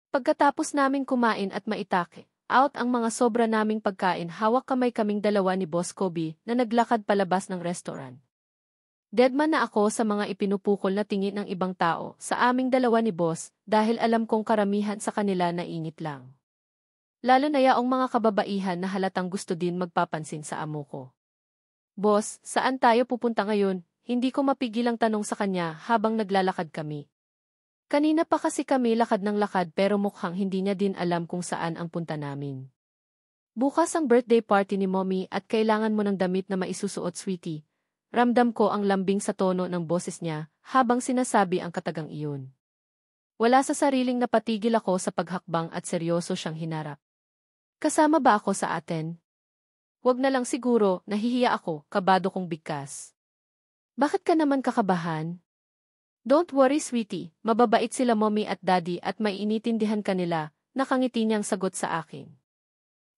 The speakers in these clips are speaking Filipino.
Pagkatapos naming kumain at maitake, out ang mga sobra naming pagkain, hawak kamay kaming dalawa ni Boss Kobe na naglakad palabas ng restaurant. Deadman na ako sa mga ipinupukol na tingin ng ibang tao sa aming dalawa ni Boss dahil alam kong karamihan sa kanila na ingit lang. Lalo na yaong mga kababaihan na halatang gusto din magpapansin sa amo ko. Boss, saan tayo pupunta ngayon? Hindi ko mapigilang tanong sa kanya habang naglalakad kami. Kanina pa kasi kami lakad ng lakad pero mukhang hindi niya din alam kung saan ang punta namin. Bukas ang birthday party ni Mommy at kailangan mo ng damit na maisusuot, sweetie. Ramdam ko ang lambing sa tono ng boses niya habang sinasabi ang katagang iyon. Wala sa sariling napatigil ako sa paghakbang at seryoso siyang hinarap. Kasama ba ako sa atin? Wag na lang siguro, nahihiya ako, kabado kong bigkas. Bakit ka naman kakabahan? Don't worry, sweetie, mababait sila Mommy at Daddy at maiinitindihan kanila, nakangiti niyang sagot sa akin.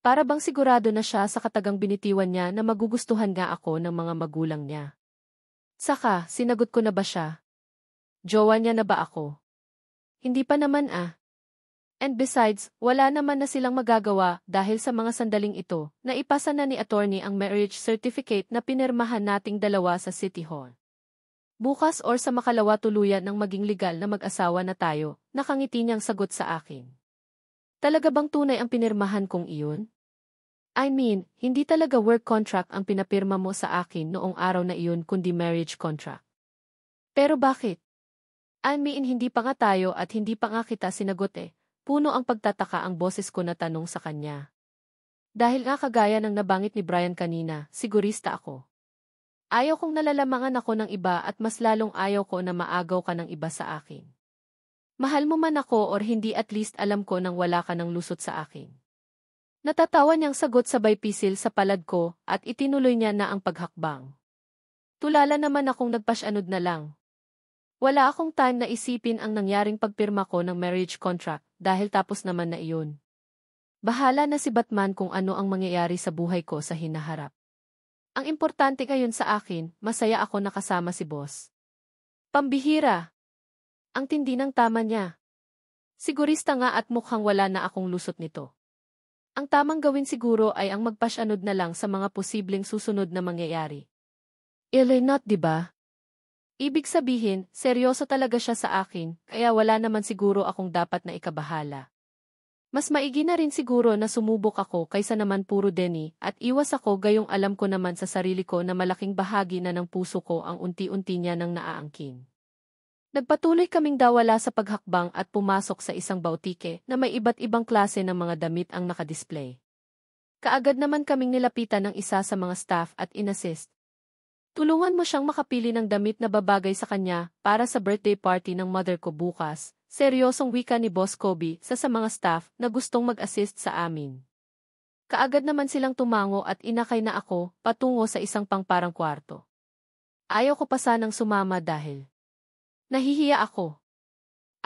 Para bang sigurado na siya sa katagang binitiwan niya na magugustuhan nga ako ng mga magulang niya. Saka, sinagot ko na ba siya? Jowa niya na ba ako? Hindi pa naman ah. And besides, wala naman na silang magagawa dahil sa mga sandaling ito na ipasa na ni attorney ang marriage certificate na pinirmahan nating dalawa sa City Hall. Bukas or sa makalawa tuluyan ng maging legal na mag-asawa na tayo, nakangiti niyang sagot sa akin. Talaga bang tunay ang pinirmahan kong iyon? I mean, hindi talaga work contract ang pinapirma mo sa akin noong araw na iyon kundi marriage contract. Pero bakit? I mean, hindi pa nga tayo at hindi pa nga kita sinagot eh. Puno ang pagtataka ang boses ko na tanong sa kanya. Dahil nga kagaya ng nabangit ni Brian kanina, sigurista ako. Ayaw kong nalalamangan ako ng iba at mas lalong ayaw ko na maagaw ka ng iba sa akin. Mahal mo man ako or hindi, at least alam ko nang wala ka ng lusot sa akin. Natatawa niyang sagot sabay pisil sa palad ko at itinuloy niya na ang paghakbang. Tulala naman akong nagpasyanod na lang. Wala akong time na isipin ang nangyaring pagpirma ko ng marriage contract dahil tapos naman na iyon. Bahala na si Batman kung ano ang mangyayari sa buhay ko sa hinaharap. Ang importante ngayon sa akin, masaya ako nakasama si Boss. Pambihira! Ang tindi ng tama niya. Sigurista nga at mukhang wala na akong lusot nito. Ang tamang gawin siguro ay ang magpasyanod na lang sa mga posibleng susunod na mangyayari. Not, diba? Ibig sabihin, seryoso talaga siya sa akin, kaya wala naman siguro akong dapat na ikabahala. Mas maigi na rin siguro na sumubok ako kaysa naman puro deni at iwas ako, gayong alam ko naman sa sarili ko na malaking bahagi na ng puso ko ang unti-unti niya nang naaangkin. Nagpatuloy kaming dawala sa paghakbang at pumasok sa isang bautike na may iba't ibang klase ng mga damit ang nakadisplay. Kaagad naman kaming nilapitan ng isa sa mga staff at inassist. Tulungan mo siyang makapili ng damit na babagay sa kanya para sa birthday party ng mother ko bukas, seryosong wika ni Boss Kobe sa mga staff na gustong mag-assist sa amin. Kaagad naman silang tumango at inakay na ako patungo sa isang pangparang kwarto. Ayaw ko pa sanang sumama dahil nahihiya ako.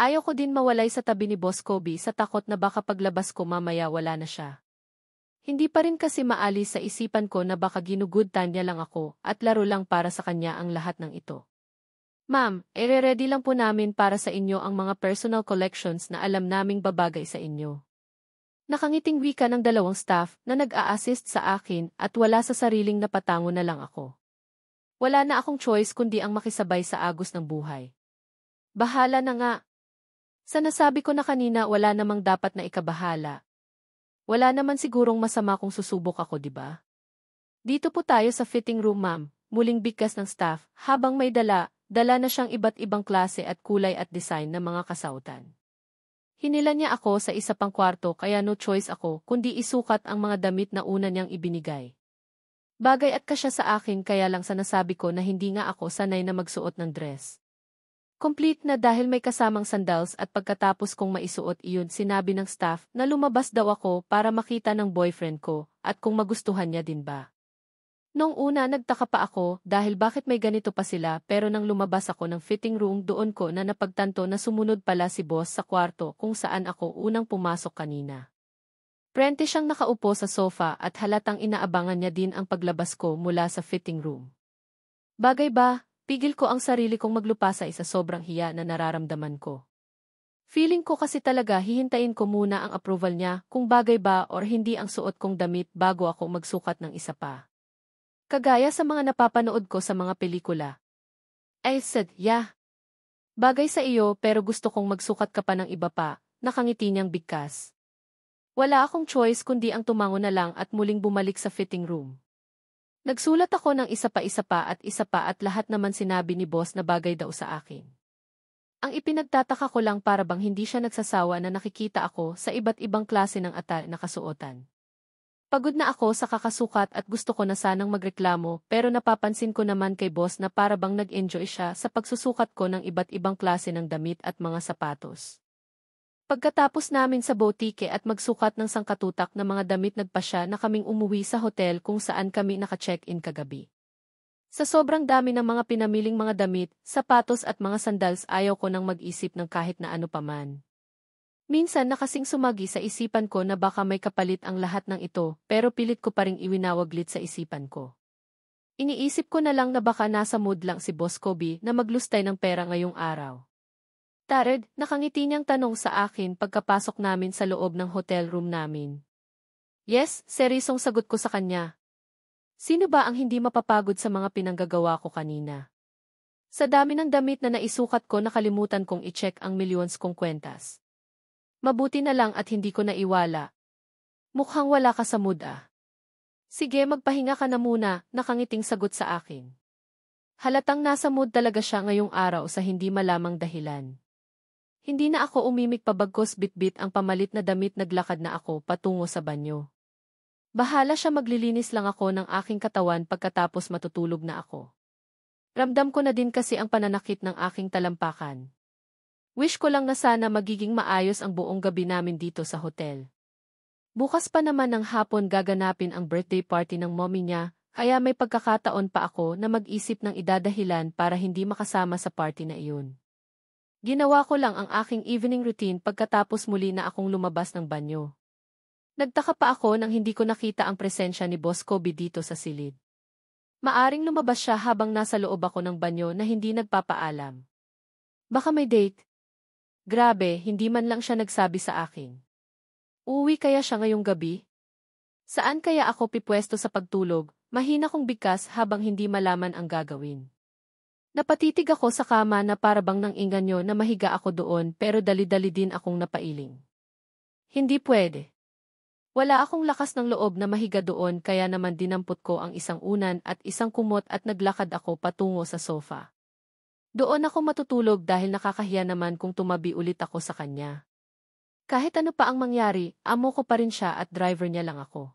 Ayaw ko din mawalay sa tabi ni Boss Kobe sa takot na baka paglabas ko mamaya wala na siya. Hindi pa rin kasi maalis sa isipan ko na baka ginugood time niya lang ako at laro lang para sa kanya ang lahat ng ito. Ma'am, ire-ready lang po namin para sa inyo ang mga personal collections na alam naming babagay sa inyo. Nakangiting wika ng dalawang staff na nag-a-assist sa akin at wala sa sariling napatango na lang ako. Wala na akong choice kundi ang makisabay sa agos ng buhay. Bahala na nga. Sa nasabi ko na kanina, wala namang dapat na ikabahala. Wala naman sigurong masama kung susubok ako, diba? Dito po tayo sa fitting room, ma'am. Muling bigkas ng staff habang may dala na siyang iba't ibang klase at kulay at design ng mga kasautan. Hinila niya ako sa isa pang kwarto kaya no choice ako kundi isukat ang mga damit na una niyang ibinigay. Bagay at kasya sa akin kaya lang sa nasabi ko na hindi nga ako sanay na magsuot ng dress. Complete na dahil may kasamang sandals at pagkatapos kong maisuot iyon sinabi ng staff na lumabas daw ako para makita ng boyfriend ko at kung magustuhan niya din ba. Noong una nagtaka pa ako dahil bakit may ganito pa sila pero nang lumabas ako ng fitting room doon ko na napagtanto na sumunod pala si Boss sa kwarto kung saan ako unang pumasok kanina. Prente siyang nakaupo sa sofa at halatang inaabangan niya din ang paglabas ko mula sa fitting room. Bagay ba? Pigil ko ang sarili kong maglupasay sa sobrang hiya na nararamdaman ko. Feeling ko kasi talaga hihintayin ko muna ang approval niya kung bagay ba or hindi ang suot kong damit bago ako magsukat ng isa pa. Kagaya sa mga napapanood ko sa mga pelikula. I said, yeah. Bagay sa iyo pero gusto kong magsukat ka pa ng iba pa, nakangiti niyang bigkas. Wala akong choice kundi ang tumango na lang at muling bumalik sa fitting room. Nagsulat ako ng isa pa at lahat naman sinabi ni boss na bagay daw sa akin. Ang ipinagtataka ko lang para bang hindi siya nagsasawa na nakikita ako sa iba't ibang klase ng attire na kasuotan. Pagod na ako sa kakasukat at gusto ko na sanang magreklamo pero napapansin ko naman kay boss na para bang nag-enjoy siya sa pagsusukat ko ng iba't ibang klase ng damit at mga sapatos. Pagkatapos namin sa boutique at magsukat ng sangkatutak na mga damit nagpa siya na kaming umuwi sa hotel kung saan kami naka-check-in kagabi. Sa sobrang dami ng mga pinamiling mga damit, sapatos at mga sandals ayaw ko nang mag-isip ng kahit na ano paman. Minsan nakasing sumagi sa isipan ko na baka may kapalit ang lahat ng ito pero pilit ko pa ring iwinawaglit sa isipan ko. Iniisip ko na lang na baka nasa mood lang si Boss Kobe na maglustay ng pera ngayong araw. Tared, nakangiti niyang tanong sa akin pagkapasok namin sa loob ng hotel room namin. Yes, seryosong sagot ko sa kanya. Sino ba ang hindi mapapagod sa mga pinanggagawa ko kanina? Sa dami ng damit na naisukat ko nakalimutan kong i-check ang millions kong kwentas. Mabuti na lang at hindi ko naiwala. Mukhang wala ka sa mood ah. Sige magpahinga ka na muna, nakangiting sagot sa akin. Halatang nasa mood talaga siya ngayong araw sa hindi malamang dahilan. Hindi na ako umimik pabagkos bitbit ang pamalit na damit naglakad na ako patungo sa banyo. Bahala siya maglilinis lang ako ng aking katawan pagkatapos matutulog na ako. Ramdam ko na din kasi ang pananakit ng aking talampakan. Wish ko lang na sana magiging maayos ang buong gabi namin dito sa hotel. Bukas pa naman ng hapon gaganapin ang birthday party ng mommy niya, kaya may pagkakataon pa ako na mag-isip ng idadahilan para hindi makasama sa party na iyon. Ginawa ko lang ang aking evening routine pagkatapos muli na akong lumabas ng banyo. Nagtaka pa ako nang hindi ko nakita ang presensya ni Boss Kobe dito sa silid. Maaring lumabas siya habang nasa loob ako ng banyo na hindi nagpapaalam. Baka may date? Grabe, hindi man lang siya nagsabi sa akin. Uuwi kaya siya ngayong gabi? Saan kaya ako pipwesto sa pagtulog, mahina kong bigkas habang hindi malaman ang gagawin. Napatitig ako sa kama na para bang nang inganyo na mahiga ako doon pero dali-dali din akong napailing. Hindi pwede. Wala akong lakas ng loob na mahiga doon kaya naman dinampot ko ang isang unan at isang kumot at naglakad ako patungo sa sofa. Doon ako matutulog dahil nakakahiya naman kung tumabi ulit ako sa kanya. Kahit ano pa ang mangyari, amo ko pa rin siya at driver niya lang ako.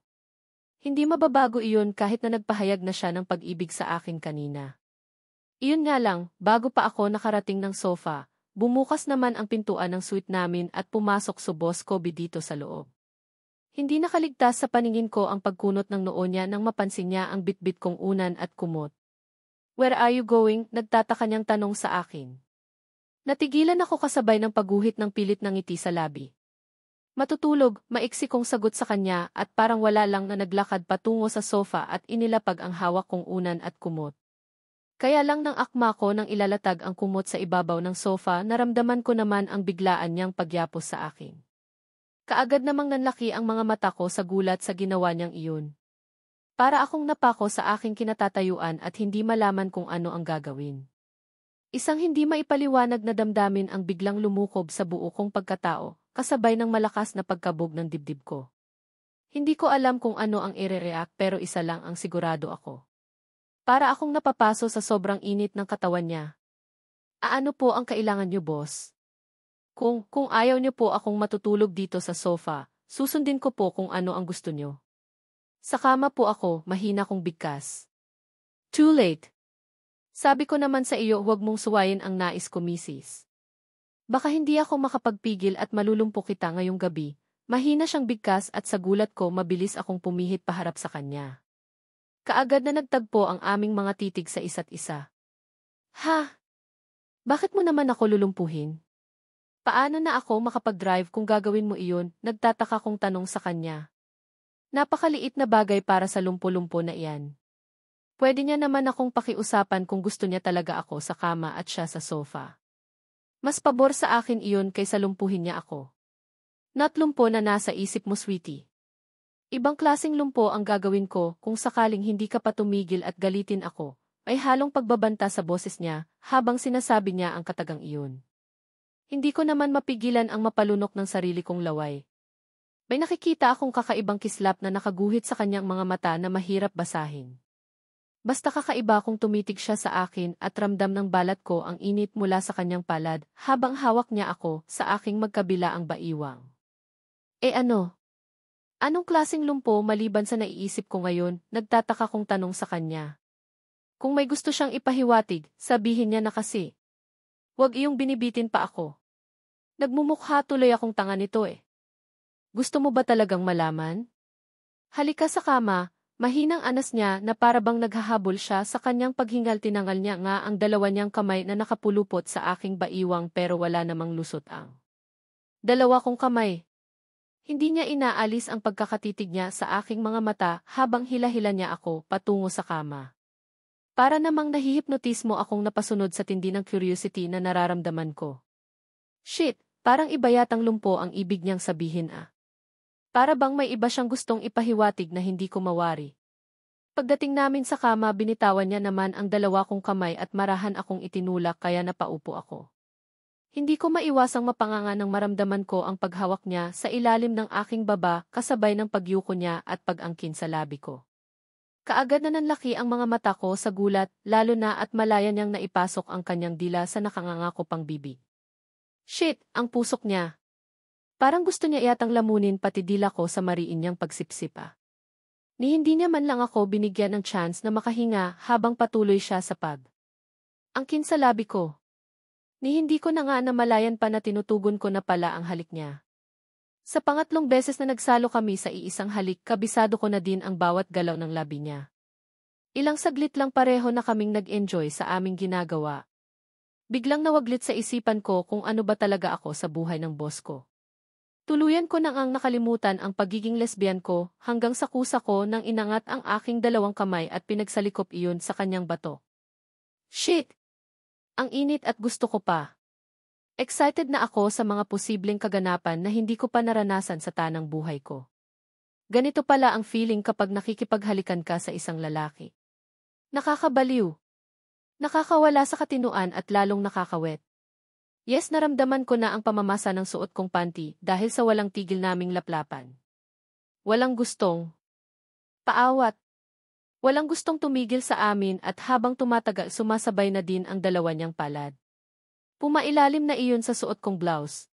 Hindi mababago iyon kahit na nagpahayag na siya ng pag-ibig sa akin kanina. Iyon nga lang, bago pa ako nakarating ng sofa, bumukas naman ang pintuan ng suite namin at pumasok si Boss Kobe dito sa loob. Hindi nakaligtas sa paningin ko ang pagkunot ng noo niya nang mapansin niya ang bitbit kong unan at kumot. Where are you going? Nagtataka niyang tanong sa akin. Natigilan ako kasabay ng pagguhit ng pilit ng ngiti sa labi. Matutulog, maiksi kong sagot sa kanya at parang wala lang na naglakad patungo sa sofa at inilapag ang hawak kong unan at kumot. Kaya lang nang akma ko nang ilalatag ang kumot sa ibabaw ng sofa naramdaman ko naman ang biglaan niyang pagyapos sa akin. Kaagad namang nanlaki ang mga mata ko sa gulat sa ginawa niyang iyon. Para akong napako sa aking kinatatayuan at hindi malaman kung ano ang gagawin. Isang hindi maipaliwanag na damdamin ang biglang lumukob sa buo kong pagkatao, kasabay ng malakas na pagkabog ng dibdib ko. Hindi ko alam kung ano ang ire-react pero isa lang ang sigurado ako. Para akong napapaso sa sobrang init ng katawan niya. Ano po ang kailangan niyo, boss? Kung ayaw niyo po akong matutulog dito sa sofa, susundin ko po kung ano ang gusto niyo. Sa kama po ako, mahina kong bigkas. Too late. Sabi ko naman sa iyo huwag mong suwayin ang nais ko, misis. Baka hindi ako makapagpigil at malulumpo kita ngayong gabi. Mahina siyang bigkas at sa gulat ko mabilis akong pumihit paharap sa kanya. Kaagad na nagtagpo ang aming mga titig sa isa't isa. Ha? Bakit mo naman ako lulumpuhin? Paano na ako makapag-drive kung gagawin mo iyon? Nagtataka kong tanong sa kanya. Napakaliit na bagay para sa lumpo-lumpo na iyan. Pwede niya naman akong pakiusapan kung gusto niya talaga ako sa kama at siya sa sofa. Mas pabor sa akin iyon kaysa lumpuhin niya ako. Not lumpo na nasa isip mo, sweetie. Ibang klaseng lumpo ang gagawin ko kung sakaling hindi ka pa tumigil at galitin ako. May halong pagbabanta sa boses niya habang sinasabi niya ang katagang iyon. Hindi ko naman mapigilan ang mapalunok ng sarili kong laway. May nakikita akong kakaibang kislap na nakaguhit sa kanyang mga mata na mahirap basahin. Basta kakaiba kung tumitig siya sa akin at ramdam ng balat ko ang init mula sa kanyang palad habang hawak niya ako sa aking magkabila ang baiwang. Ano? Anong klaseng lumpo maliban sa naiisip ko ngayon, nagtataka kong tanong sa kanya. Kung may gusto siyang ipahiwatig, sabihin niya na kasi. Huwag iyong binibitin pa ako. Nagmumukha tuloy akong tanga nito eh. Gusto mo ba talagang malaman? Halika sa kama, mahinang anas niya na para bang naghahabol siya sa kanyang paghingal. Tinangal niya nga ang dalawa niyang kamay na nakapulupot sa aking baiwang pero wala namang lusot ang dalawa kong kamay. Hindi niya inaalis ang pagkakatitig niya sa aking mga mata habang hila-hila niya ako patungo sa kama. Para namang nahihipnotismo akong napasunod sa tindi ng curiosity na nararamdaman ko. Shit, parang iba yatang lumpo ang ibig niyang sabihin ah. Para bang may iba siyang gustong ipahiwatig na hindi ko mawari. Pagdating namin sa kama, binitawan niya naman ang dalawa kong kamay at marahan akong itinulak kaya napaupo ako. Hindi ko maiwasang mapanganga nang maramdaman ko ang paghawak niya sa ilalim ng aking baba kasabay ng pagyuko niya at pag-angkin sa labi ko. Kaagad na nanlaki ang mga mata ko sa gulat, lalo na at malaya niyang naipasok ang kanyang dila sa nakanganga ko pang bibig. Shit, ang pusok niya. Parang gusto niya yatang lamunin pati dila ko sa mariin niyang pagsipsipa. Ni hindi niya man lang ako binigyan ng chance na makahinga habang patuloy siya sa angkin sa labi ko. Ni hindi ko na nga namalayan pa na tinutugon ko na pala ang halik niya. Sa pangatlong beses na nagsalo kami sa iisang halik, kabisado ko na din ang bawat galaw ng labi niya. Ilang saglit lang pareho na kaming nag-enjoy sa aming ginagawa. Biglang nawaglit sa isipan ko kung ano ba talaga ako sa buhay ng boss ko. Tuluyan ko nang ang nakalimutan ang pagiging lesbian ko hanggang sa kusa ko nang inangat ang aking dalawang kamay at pinagsalikop iyon sa kanyang bato. Shit! Ang init at gusto ko pa. Excited na ako sa mga posibleng kaganapan na hindi ko pa naranasan sa tanang buhay ko. Ganito pala ang feeling kapag nakikipaghalikan ka sa isang lalaki. Nakakabaliw. Nakakawala sa katinuan at lalong nakakawet. Yes, naramdaman ko na ang pamamasa ng suot kong panty dahil sa walang tigil naming laplapan. Walang gustong paawat. Walang gustong tumigil sa amin at habang tumatagal sumasabay na din ang dalawa niyang palad. Pumailalim na iyon sa suot kong blouse.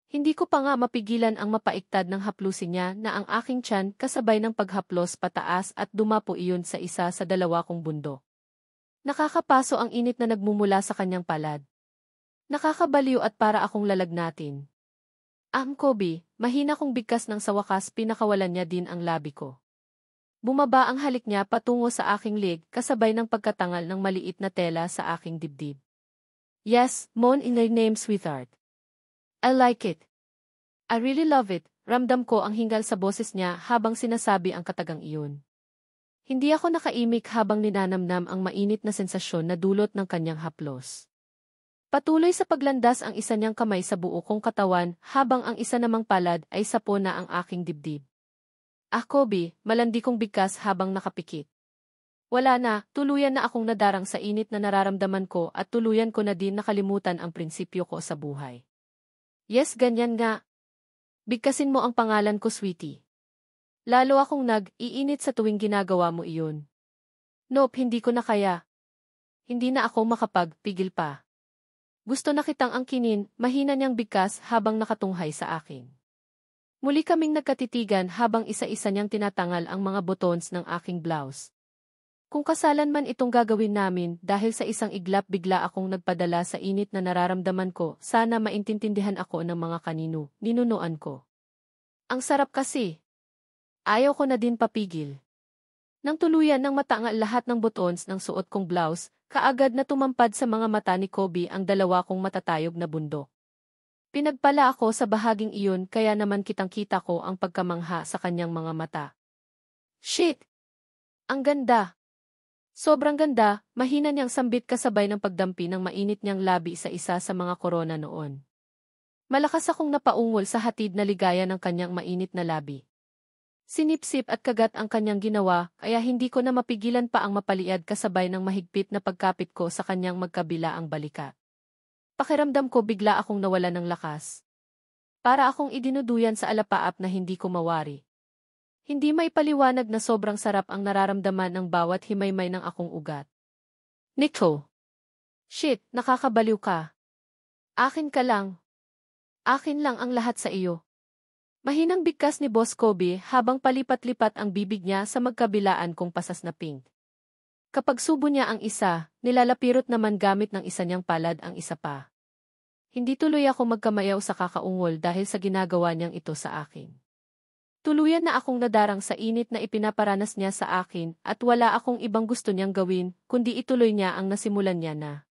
Hindi ko pa nga mapigilan ang mapaiktad ng haplusin niya na ang aking tiyan kasabay ng paghaplos pataas at dumapo iyon sa isa sa dalawa kong bundo. Nakakapaso ang init na nagmumula sa kanyang palad. Nakakabaliw at para akong lalagnatin. Kobe, mahina kong bigkas nang sa wakas pinakawalan niya din ang labi ko. Bumaba ang halik niya patungo sa aking leg kasabay ng pagkatangal ng maliit na tela sa aking dibdib. Yes, moan in your name, sweetheart. I like it. I really love it. Ramdam ko ang hingal sa boses niya habang sinasabi ang katagang iyon. Hindi ako nakaimik habang ninanamnam ang mainit na sensasyon na dulot ng kanyang haplos. Patuloy sa paglandas ang isa niyang kamay sa buo kong katawan habang ang isa namang palad ay sapo na ang aking dibdib. Kobe, malandi kong bigkas habang nakapikit. Wala na, tuluyan na akong nadarang sa init na nararamdaman ko at tuluyan ko na din nakalimutan ang prinsipyo ko sa buhay. Yes, ganyan nga. Bigkasin mo ang pangalan ko, sweetie. Lalo akong nag-iinit sa tuwing ginagawa mo iyon. Nope, hindi ko na kaya. Hindi na ako makapagpigil pa. Gusto na kitang angkinin, mahina niyang bigkas habang nakatunghay sa akin. Muli kaming nagkatitigan habang isa-isa niyang tinatangal ang mga buttons ng aking blouse. Kung kasalan man itong gagawin namin dahil sa isang iglap bigla akong nagpadala sa init na nararamdaman ko, sana maintindihan ako ng mga ninunuan ko. Ang sarap kasi. Ayaw ko na din papigil. Nang tuluyan ng matangal lahat ng buttons ng suot kong blouse, kaagad na tumampad sa mga mata ni Kobe ang dalawa kong matatayog na bundok. Pinagpala ako sa bahaging iyon kaya naman kitang-kita ko ang pagkamangha sa kanyang mga mata. Shit! Ang ganda! Sobrang ganda, mahina niyang sambit kasabay ng pagdampi ng mainit niyang labi sa isa sa mga korona noon. Malakas akong napaungol sa hatid na ligaya ng kanyang mainit na labi. Sinipsip at kagat ang kanyang ginawa, kaya hindi ko na mapigilan pa ang mapaliad kasabay ng mahigpit na pagkapit ko sa kanyang magkabila ang balikat. Pakiramdam ko bigla akong nawala ng lakas. Para akong idinuduyan sa alapaap na hindi ko mawari. Hindi may paliwanag na sobrang sarap ang nararamdaman ng bawat himaymay ng akong ugat. Nico! Shit, nakakabaliw ka. Akin ka lang. Akin lang ang lahat sa iyo. Mahinang bigkas ni Boss Kobe habang palipat-lipat ang bibig niya sa magkabilaan kong pasas na pink. Kapag subo niya ang isa, nilalapirot naman gamit ng isa niyang palad ang isa pa. Hindi tuloy ako magkamayaw sa kakaungol dahil sa ginagawa niyang ito sa akin. Tuluyan na akong nadarang sa init na ipinaparanas niya sa akin at wala akong ibang gusto niyang gawin kundi ituloy niya ang nasimulan niya na.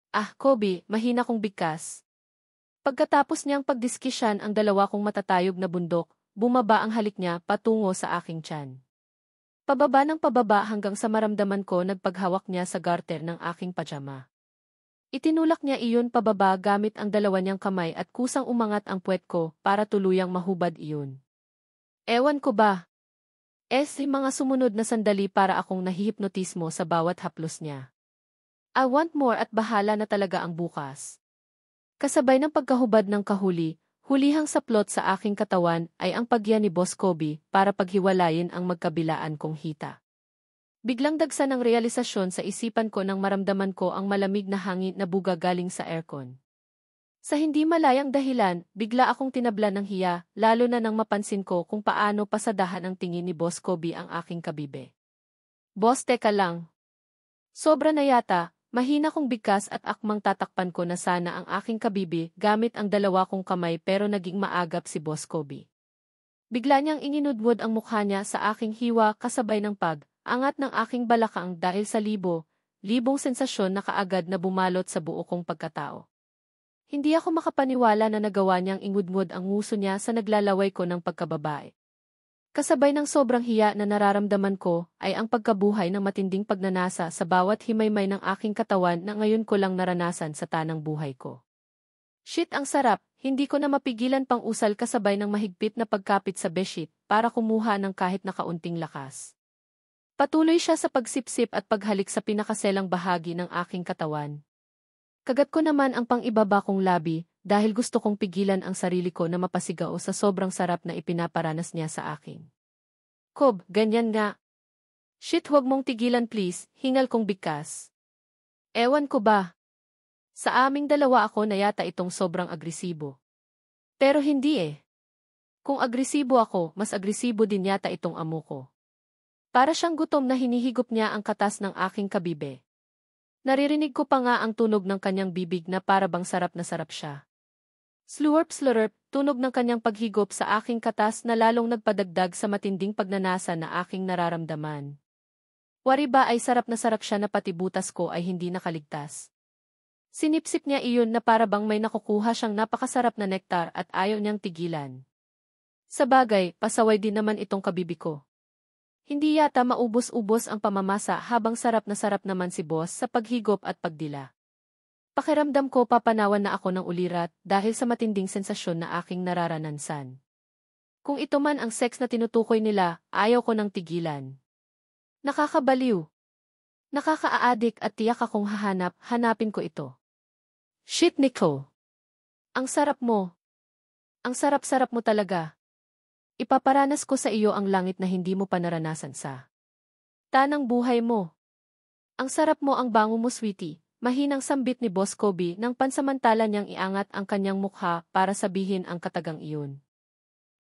Ah, Kobe, mahina kong bigkas. Pagkatapos niyang pagdiskisyan ang dalawa kong matatayog na bundok, bumaba ang halik niya patungo sa aking tiyan. Pababa ng pababa hanggang sa maramdaman ko nagpaghawak niya sa garter ng aking pajama. Itinulak niya iyon pababa gamit ang dalawa niyang kamay at kusang umangat ang puwet ko para tuluyang mahubad iyon. Ewan ko ba? Mga sumunod na sandali para akong nahihipnotismo sa bawat haplos niya. I want more at bahala na talaga ang bukas. Kasabay ng pagkahubad ng kahuli, hulihang saplot sa aking katawan ay ang pagya ni Boss Kobe para paghiwalayin ang magkabilaan kong hita. Biglang dagsa ng realisasyon sa isipan ko nang maramdaman ko ang malamig na hangin na buga galing sa aircon. Sa hindi malayang dahilan, bigla akong tinablan ng hiya, lalo na nang mapansin ko kung paano pasadahan ang tingin ni Boss Kobe ang aking kabibe. Boss, teka lang. Sobra na yata. Mahina kong bigkas at akmang tatakpan ko na sana ang aking kabibi gamit ang dalawa kong kamay pero naging maagap si Boss Kobe. Bigla niyang ininudmod ang mukha niya sa aking hiwa kasabay ng pag-angat ng aking balakang dahil sa libong sensasyon na kaagad na bumalot sa buo kong pagkatao. Hindi ako makapaniwala na nagawa niyang ingudmod ang nguso niya sa naglalaway ko ng pagkababae. Kasabay ng sobrang hiya na nararamdaman ko ay ang pagkabuhay ng matinding pagnanasa sa bawat himaymay ng aking katawan na ngayon ko lang naranasan sa tanang buhay ko. Shit, ang sarap, hindi ko na mapigilan pang usal kasabay ng mahigpit na pagkapit sa bedsheet para kumuha ng kahit na kaunting lakas. Patuloy siya sa pagsipsip at paghalik sa pinakaselang bahagi ng aking katawan. Kagat ko naman ang pang-ibaba kong labi, dahil gusto kong pigilan ang sarili ko na mapasigaw sa sobrang sarap na ipinaparanas niya sa akin. Kob, ganyan nga. Shit, huwag mong tigilan please, hingal kong bigkas. Ewan ko ba? Sa aming dalawa ako na yata itong sobrang agresibo. Pero hindi eh. Kung agresibo ako, mas agresibo din yata itong amo ko. Para siyang gutom na hinihigop niya ang katas ng aking kabibe. Naririnig ko pa nga ang tunog ng kanyang bibig na para bang sarap na sarap siya. Slurp slurp, tunog ng kanyang paghigop sa aking katas na lalong nagpadagdag sa matinding pagnanasa na aking nararamdaman. Wari ba ay sarap na sarap siya na pati butas ko ay hindi nakaligtas. Sinipsip niya iyon na para bang may nakukuha siyang napakasarap na nektar at ayaw niyang tigilan. Sa bagay, pasaway din naman itong kabibi ko. Hindi yata maubos-ubos ang pamamasa habang sarap naman si boss sa paghigop at pagdila. Pakiramdam ko papanawan na ako ng ulirat dahil sa matinding sensasyon na aking nararanansan. Kung ito man ang sex na tinutukoy nila, ayaw ko nang tigilan. Nakakabaliw. Nakaka-aadik at tiyak akong hanapin ko ito. Shit, Nico. Ang sarap mo. Ang sarap-sarap mo talaga. Ipaparanas ko sa iyo ang langit na hindi mo pa naranasan sa tanang buhay mo. Ang sarap mo, ang bango mo, sweetie. Mahinang sambit ni Boss Kobe nang pansamantala niyang iangat ang kanyang mukha para sabihin ang katagang iyon.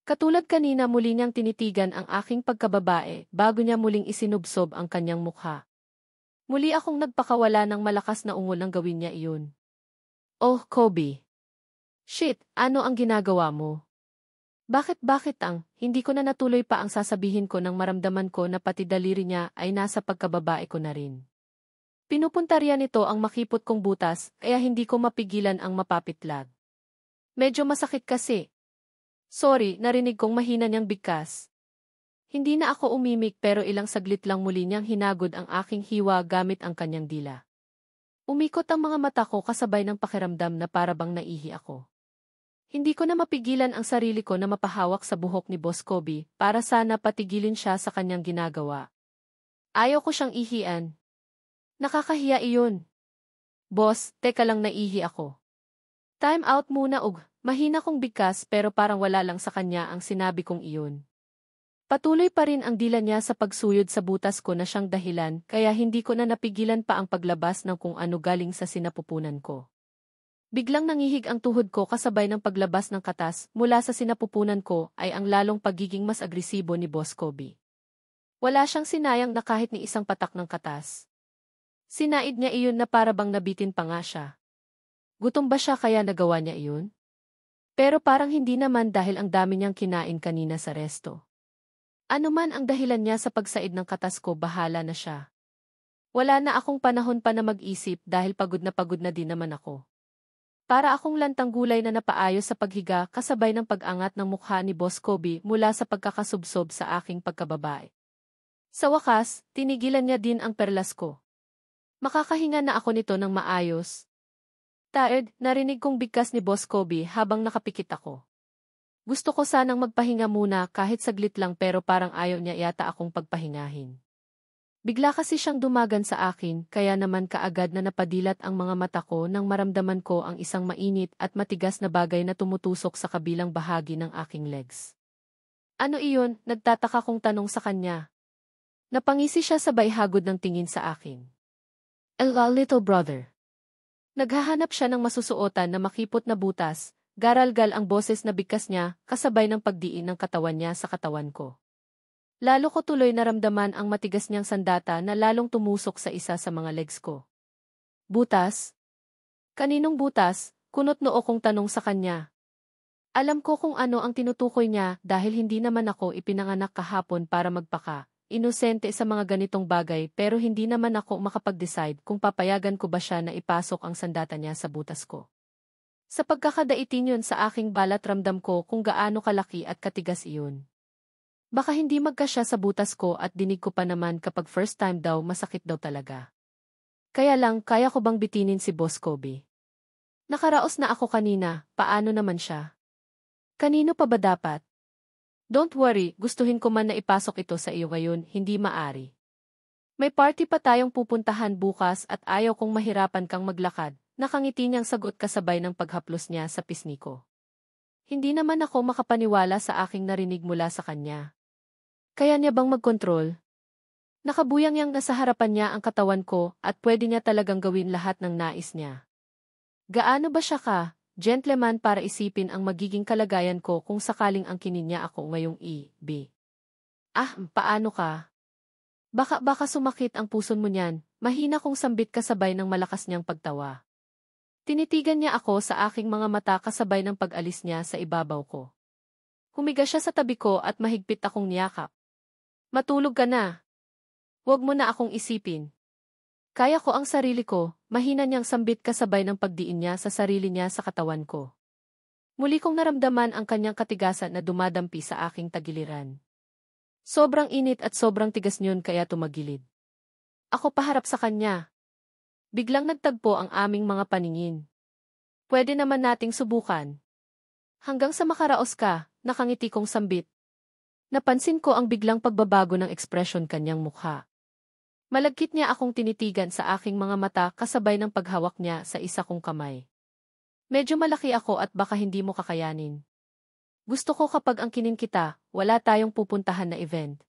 Katulad kanina, muli niyang tinitigan ang aking pagkababae bago niya muling isinubsob ang kanyang mukha. Muli akong nagpakawala ng malakas na ungol nang gawin niya iyon. Oh, Kobe. Shit, ano ang ginagawa mo? Bakit hindi ko na natuloy pa ang sasabihin ko nang maramdaman ko na pati daliri niya ay nasa pagkababae ko na rin. Pinupuntarya nito ang makipot kong butas kaya hindi ko mapigilan ang mapapitlag. Medyo masakit kasi. Sorry, narinig kong mahina niyang bigkas. Hindi na ako umimik pero ilang saglit lang muli niyang hinagod ang aking hiwa gamit ang kanyang dila. Umikot ang mga mata ko kasabay ng pakiramdam na parabang naihi ako. Hindi ko na mapigilan ang sarili ko na mapahawak sa buhok ni Boss Kobe para sana patigilin siya sa kanyang ginagawa. Ayaw ko siyang ihian. Nakakahiya iyon. Boss, teka lang naihi ako. Time out muna mahina kong bigkas pero parang wala lang sa kanya ang sinabi kong iyon. Patuloy pa rin ang dila niya sa pagsuyod sa butas ko na siyang dahilan kaya hindi ko na napigilan pa ang paglabas ng kung ano galing sa sinapupunan ko. Biglang nangihig ang tuhod ko kasabay ng paglabas ng katas mula sa sinapupunan ko ay ang lalong pagiging mas agresibo ni Boss Kobe. Wala siyang sinayang na kahit ni isang patak ng katas. Sinaid niya iyon na parabang nabitin pa nga siya. Gutom ba siya kaya nagawa niya iyon? Pero parang hindi naman dahil ang dami niyang kinain kanina sa resto. Ano man ang dahilan niya sa pagsaid ng katas ko bahala na siya. Wala na akong panahon pa na mag-isip dahil pagod na din naman ako. Para akong lantang gulay na napaayos sa paghiga kasabay ng pag-angat ng mukha ni Boss Kobe mula sa pagkakasubsob sa aking pagkababae. Sa wakas, tinigilan niya din ang perlas ko. Makakahinga na ako nito ng maayos. Tired, narinig kong bigkas ni Boss Kobe habang nakapikit ako. Gusto ko sanang magpahinga muna kahit saglit lang pero parang ayaw niya yata akong pagpahingahin. Bigla kasi siyang dumagan sa akin kaya naman kaagad na napadilat ang mga mata ko nang maramdaman ko ang isang mainit at matigas na bagay na tumutusok sa kabilang bahagi ng aking legs. Ano iyon? Nagtataka kong tanong sa kanya. Napangisi siya sabay hagod ng tingin sa akin. Little brother. Naghahanap siya ng masusuotan na makipot na butas, garalgal ang boses na bigkas niya kasabay ng pagdiin ng katawan niya sa katawan ko. Lalo ko tuloy naramdaman ang matigas niyang sandata na lalong tumusok sa isa sa mga legs ko. Butas? Kaninong butas? Kunot noo kong tanong sa kanya. Alam ko kung ano ang tinutukoy niya dahil hindi naman ako ipinanganak kahapon para magpaka, inosente sa mga ganitong bagay pero hindi naman ako makapag-decide kung papayagan ko ba siya na ipasok ang sandata niya sa butas ko. Sa pagkakadaitin yun sa aking balat ramdam ko kung gaano kalaki at katigas iyon. Baka hindi magkasya sa butas ko at dinig ko pa naman kapag first time daw masakit daw talaga. Kaya lang kaya ko bang bitinin si Boss Kobe? Nakaraos na ako kanina, paano naman siya? Kanino pa ba dapat? Don't worry, gustuhin ko man na ipasok ito sa iyo ngayon, hindi maari. May party pa tayong pupuntahan bukas at ayaw kong mahirapan kang maglakad, nakangiti niyang sagot kasabay ng paghaplos niya sa pisngi ko. Hindi naman ako makapaniwala sa aking narinig mula sa kanya. Kaya niya bang magkontrol? Nakabuyang yang nasa harapan niya ang katawan ko at pwede niya talagang gawin lahat ng nais niya. Gaano ba siya gentleman para isipin ang magiging kalagayan ko kung sakaling angkinin niya ako ngayong i-b? Paano ka? Baka sumakit ang puson mo niyan, mahina kong sambit kasabay ng malakas niyang pagtawa. Tinitigan niya ako sa aking mga mata kasabay ng pag-alis niya sa ibabaw ko. Humiga siya sa tabi ko at mahigpit akong niyakap. Matulog ka na. Huwag mo na akong isipin. Kaya ko ang sarili ko, mahina niyang sambit kasabay ng pagdiin niya sa sarili niya sa katawan ko. Muli kong naramdaman ang kanyang katigasan na dumadampi sa aking tagiliran. Sobrang init at sobrang tigas niyon kaya tumagilid. Ako paharap sa kanya. Biglang nagtagpo ang aming mga paningin. Pwede naman nating subukan. Hanggang sa makaraos ka, nakangiti kong sambit. Napansin ko ang biglang pagbabago ng ekspresyon kanyang mukha. Malagkit niya akong tinitigan sa aking mga mata kasabay ng paghawak niya sa isa kong kamay. Medyo malaki ako at baka hindi mo kakayanin. Gusto ko kapag angkinin kita, wala tayong pupuntahan na event.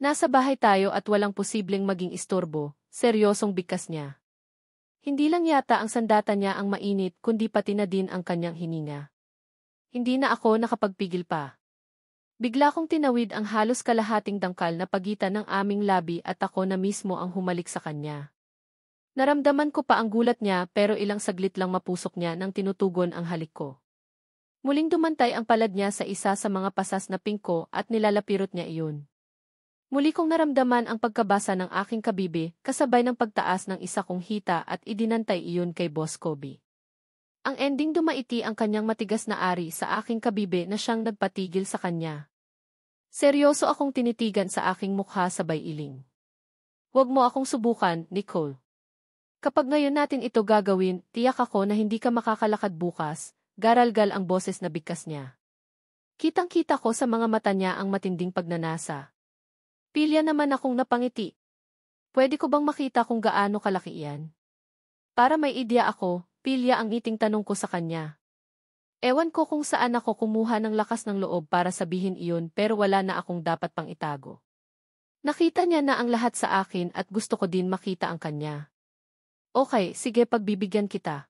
Nasa bahay tayo at walang posibleng maging istorbo, seryosong bigkas niya. Hindi lang yata ang sandata niya ang mainit kundi pati na din ang kanyang hininga. Hindi na ako nakapagpigil pa. Bigla kong tinawid ang halos kalahating dangkal na pagitan ng aming labi at ako na mismo ang humalik sa kanya. Naramdaman ko pa ang gulat niya pero ilang saglit lang mapusok niya nang tinutugon ang halik ko. Muling dumantay ang palad niya sa isa sa mga pasas na pingko at nilalapirot niya iyon. Muli kong naramdaman ang pagkabasa ng aking kabibe kasabay ng pagtaas ng isa kong hita at idinantay iyon kay Boss Kobe. Ang ending dumaiti ang kanyang matigas na ari sa aking kabibe na siyang nagpatigil sa kanya. Seryoso akong tinitigan sa aking mukha sabay iling. Huwag mo akong subukan, Nicole. Kapag ngayon natin ito gagawin, tiyak ako na hindi ka makakalakad bukas, garalgal ang boses na bigkas niya. Kitang-kita ko sa mga mata niya ang matinding pagnanasa. Pilya naman akong napangiti. Pwede ko bang makita kung gaano kalaki iyan? Para may idea ako, pilya ang ngiting tanong ko sa kanya. Ewan ko kung saan ako kumuha ng lakas ng loob para sabihin iyon pero wala na akong dapat pang itago. Nakita niya na ang lahat sa akin at gusto ko din makita ang kanya. Okay, sige pagbibigyan kita.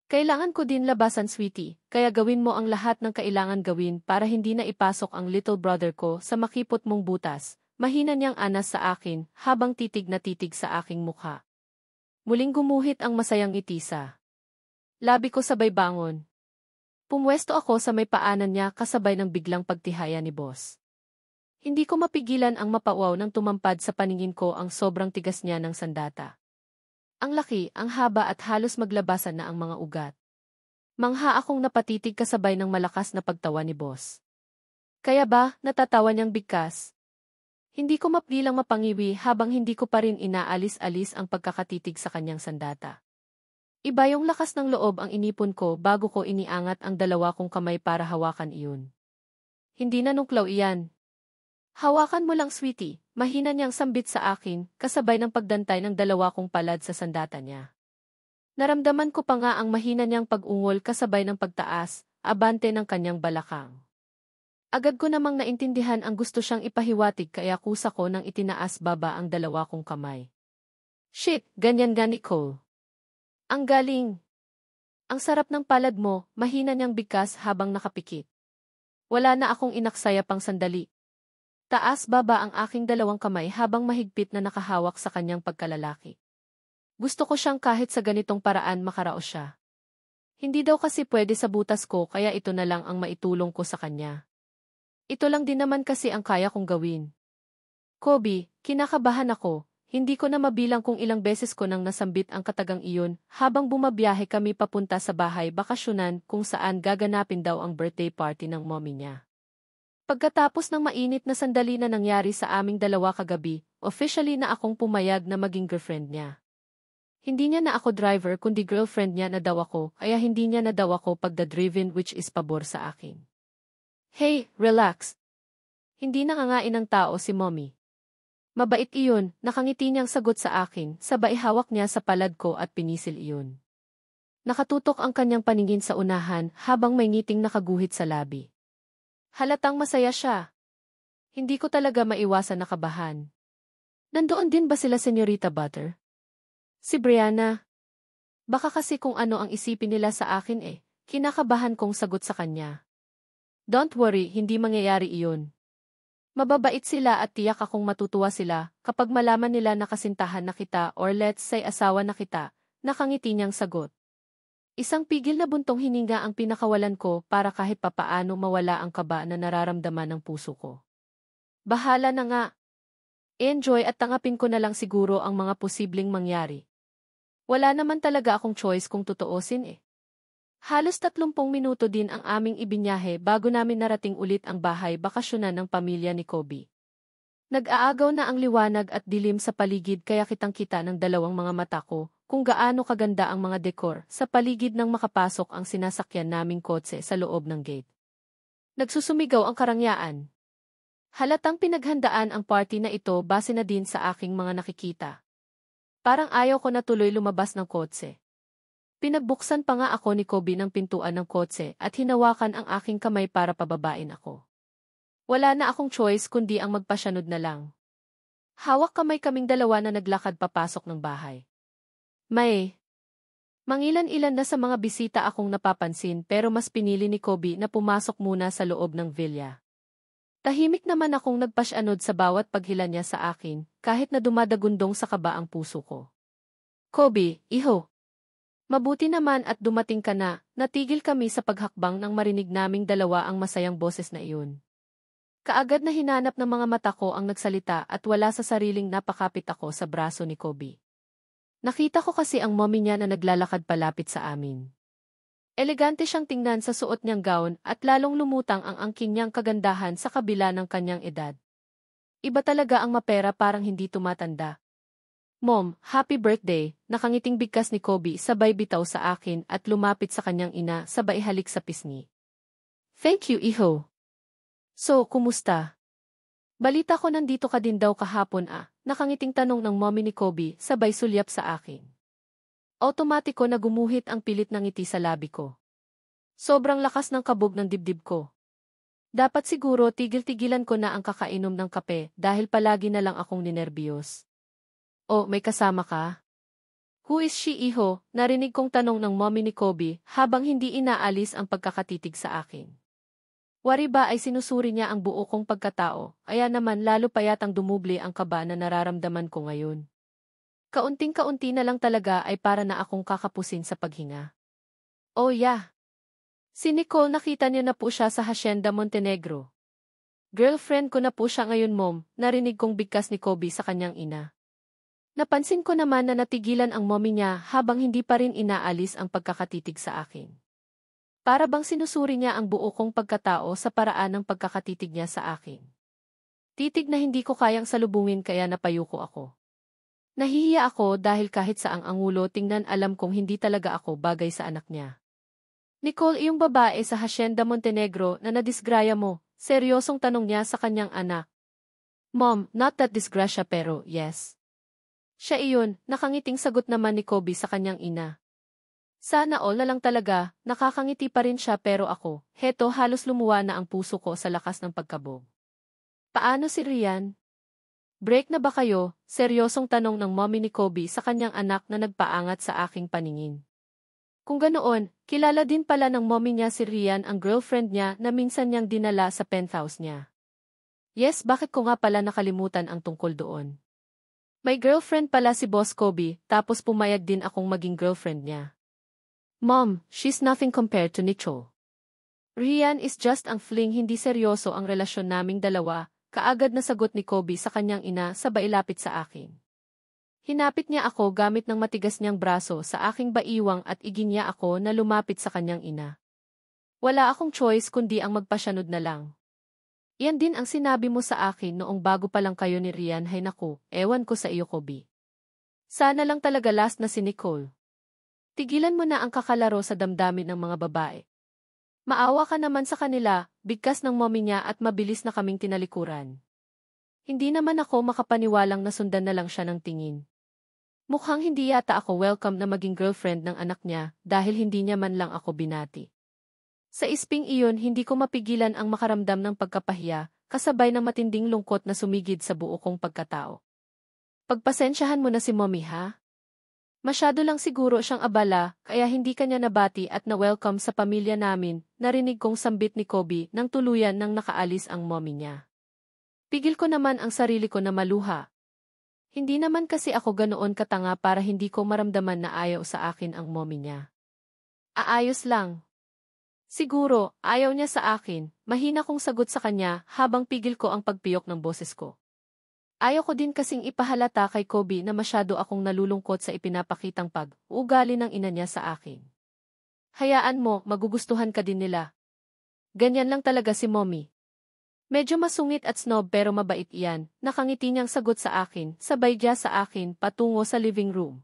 Kailangan ko din labasan sweetie, kaya gawin mo ang lahat ng kailangan gawin para hindi na ipasok ang little brother ko sa makipot mong butas. Mahina niyang anas sa akin habang titig na titig sa aking mukha. Muling gumuhit ang masayang itisa. Labi ko sabay bangon. Pumwesto ako sa may paanan niya kasabay ng biglang pagtihaya ni boss. Hindi ko mapigilan ang mapauwaw nang tumampad sa paningin ko ang sobrang tigas niya ng sandata. Ang laki, ang haba at halos maglabasan na ang mga ugat. Mangha akong napatitig kasabay ng malakas na pagtawa ni boss. Kaya ba, natatawa niyang bigkas? Hindi ko mapigilang mapangiwi habang hindi ko pa rin inaalis-alis ang pagkakatitig sa kanyang sandata. Iba yung lakas ng loob ang inipon ko bago ko iniangat ang dalawa kong kamay para hawakan iyon. Hindi na nuklaw iyan. Hawakan mo lang sweetie, mahina niyang sambit sa akin, kasabay ng pagdantay ng dalawa kong palad sa sandata niya. Naramdaman ko pa nga ang mahina niyang pag-ungol kasabay ng pagtaas, abante ng kanyang balakang. Agad ko namang naintindihan ang gusto siyang ipahiwatig kaya kusa ko nang itinaas baba ang dalawa kong kamay. Shit, ganyan nga Nicole. Ang galing. Ang sarap ng palad mo, mahina niyang bigkas habang nakapikit. Wala na akong inaksaya pang sandali. Taas baba ang aking dalawang kamay habang mahigpit na nakahawak sa kanyang pagkalalaki. Gusto ko siyang kahit sa ganitong paraan makaraos siya. Hindi daw kasi pwede sa butas ko kaya ito na lang ang maitulong ko sa kanya. Ito lang din naman kasi ang kaya kong gawin. Kobe, kinakabahan ako. Hindi ko na mabilang kung ilang beses ko nang nasambit ang katagang iyon habang bumabiyahe kami papunta sa bahay bakasyonan kung saan gaganapin daw ang birthday party ng mommy niya. Pagkatapos ng mainit na sandali na nangyari sa aming dalawa kagabi, officially na akong pumayag na maging girlfriend niya. Hindi niya na ako driver kundi girlfriend niya na daw ako kaya hindi niya na daw ako pagdadriven which is pabor sa akin. Hey, relax. Hindi nangangain ng tao si mommy. Mabait iyon, nakangiti niyang sagot sa akin, sabay hawak niya sa palad ko at pinisil iyon. Nakatutok ang kanyang paningin sa unahan habang may ngiting nakaguhit sa labi. Halatang masaya siya. Hindi ko talaga maiwasan nakabahan. Nandoon din ba sila Senyorita Butter? Si Brianna? Baka kasi kung ano ang isipin nila sa akin kinakabahan kong sagot sa kanya. Don't worry, hindi mangyayari iyon. Mababait sila at tiyak akong matutuwa sila kapag malaman nila na kasintahan na kita or let's say asawa na kita, nakangiti niyang sagot. Isang pigil na buntong hininga ang pinakawalan ko para kahit papaano mawala ang kaba na nararamdaman ng puso ko. Bahala na nga. Enjoy at tanggapin ko na lang siguro ang mga posibleng mangyari. Wala naman talaga akong choice kung tutuusin Halos 30 minuto din ang aming ibinyahe bago namin narating ulit ang bahay bakasyonan ng pamilya ni Kobe. Nag-aagaw na ang liwanag at dilim sa paligid kaya kitang-kita ng dalawang mga mata ko kung gaano kaganda ang mga dekor sa paligid nang makapasok ang sinasakyan naming kotse sa loob ng gate. Nagsusumigaw ang karangyaan. Halatang pinaghandaan ang party na ito base na din sa aking mga nakikita. Parang ayaw ko na tuloy lumabas ng kotse. Pinagbuksan pa nga ako ni Kobe ng pintuan ng kotse at hinawakan ang aking kamay para pababain ako. Wala na akong choice kundi ang magpasyanod na lang. Hawak kamay kaming dalawa na naglakad papasok ng bahay. Mangilan-ilan na sa mga bisita akong napapansin pero mas pinili ni Kobe na pumasok muna sa loob ng villa. Tahimik naman akong nagpasyanod sa bawat paghila niya sa akin kahit na dumadagundong sa kaba ang puso ko. Kobe, iho. Mabuti naman at dumating ka na, natigil kami sa paghakbang nang marinig naming dalawa ang masayang boses na iyon. Kaagad na hinanap ng mga mata ko ang nagsalita at wala sa sariling napakapit ako sa braso ni Kobe. Nakita ko kasi ang mommy niya na naglalakad palapit sa amin. Elegante siyang tingnan sa suot niyang gown at lalong lumutang ang angking niyang kagandahan sa kabila ng kanyang edad. Iba talaga ang mapera, parang hindi tumatanda. Mom, happy birthday, nakangiting bigkas ni Kobe sabay bitaw sa akin at lumapit sa kanyang ina sabay halik sa pisngi. Thank you, iho. So, kumusta? Balita ko nandito ka din daw kahapon nakangiting tanong ng mommy ni Kobe sabay sulyap sa akin. Automatiko na gumuhit ang pilit ng ngiti sa labi ko. Sobrang lakas ng kabog ng dibdib ko. Dapat siguro tigil-tigilan ko na ang kakainom ng kape dahil palagi na lang akong ninerbiyos. Oh, may kasama ka? Who is she, iho? Narinig kong tanong ng mommy ni Kobe habang hindi inaalis ang pagkakatitig sa akin. Wari ba ay sinusuri niya ang buo kong pagkatao, kaya naman lalo pa yatang dumubli ang kaba na nararamdaman ko ngayon. Kaunting-kaunti na lang talaga ay para na akong kakapusin sa paghinga. Oh yeah. Si Nicole, nakita niyo na po siya sa Hacienda Montenegro. Girlfriend ko na po siya ngayon, mom, narinig kong bigkas ni Kobe sa kanyang ina. Napansin ko naman na natigilan ang mommy niya habang hindi pa rin inaalis ang pagkakatitig sa akin. Para bang sinusuri niya ang buo kong pagkatao sa paraan ng pagkakatitig niya sa akin. Titig na hindi ko kayang salubungin kaya napayuko ako. Nahihiya ako dahil kahit saang angulo tingnan alam kong hindi talaga ako bagay sa anak niya. Nicole, iyong babae sa Hacienda Montenegro na nadisgraya mo, seryosong tanong niya sa kanyang anak. Mom, not that disgrasya pero yes. Siya iyon, nakangiting sagot naman ni Kobe sa kanyang ina. Sana all na lang talaga, nakakangiti pa rin siya pero ako, heto halos lumuwa na ang puso ko sa lakas ng pagkabog. Paano si Rian? Break na ba kayo? Seryosong tanong ng mommy ni Kobe sa kanyang anak na nagpaangat sa aking paningin. Kung ganoon, kilala din pala ng mommy niya si Rian, ang girlfriend niya na minsan niyang dinala sa penthouse niya. Yes, bakit ko nga pala nakalimutan ang tungkol doon? May girlfriend pala si Boss Kobe, tapos pumayag din akong maging girlfriend niya. Mom, she's nothing compared to Nicho. Rian is just ang fling, hindi seryoso ang relasyon naming dalawa. Kaagad na sagot ni Kobe sa kanyang ina sabay lapit sa akin. Hinapit niya ako gamit ng matigas niyang braso sa aking baiwang at iginya ako na lumapit sa kanyang ina. Wala akong choice kundi ang magpasyanod na lang. Iyan din ang sinabi mo sa akin noong bago pa lang kayo ni Rian. Hay naku, ewan ko sa iyo, Kobe. Sana lang talaga last na si Nicole. Tigilan mo na ang kakalaro sa damdamin ng mga babae. Maawa ka naman sa kanila, bigkas ng mommy niya at mabilis na kaming tinalikuran. Hindi naman ako makapaniwalang nasundan na lang siya ng tingin. Mukhang hindi yata ako welcome na maging girlfriend ng anak niya dahil hindi niya man lang ako binati. Sa isping iyon hindi ko mapigilan ang makaramdam ng pagkapahiya, kasabay ng matinding lungkot na sumigid sa buo kong pagkatao. Pagpasensyahan mo na si mommy, ha? Masyado lang siguro siyang abala, kaya hindi kanya nabati at na-welcome sa pamilya namin, narinig kong sambit ni Kobe nang tuluyan nang nakaalis ang mommy niya. Pigil ko naman ang sarili ko na maluha. Hindi naman kasi ako ganoon katanga para hindi ko maramdaman na ayaw sa akin ang mommy niya. Aayos lang. Siguro, ayaw niya sa akin, mahina kong sagot sa kanya habang pigil ko ang pagpiyok ng boses ko. Ayaw ko din kasing ipahalata kay Kobe na masyado akong nalulungkot sa ipinapakitang pag-uugali ng ina niya sa akin. Hayaan mo, magugustuhan ka din nila. Ganyan lang talaga si mommy. Medyo masungit at snob pero mabait iyan, nakangiti niyang sagot sa akin, sabay diya sa akin patungo sa living room.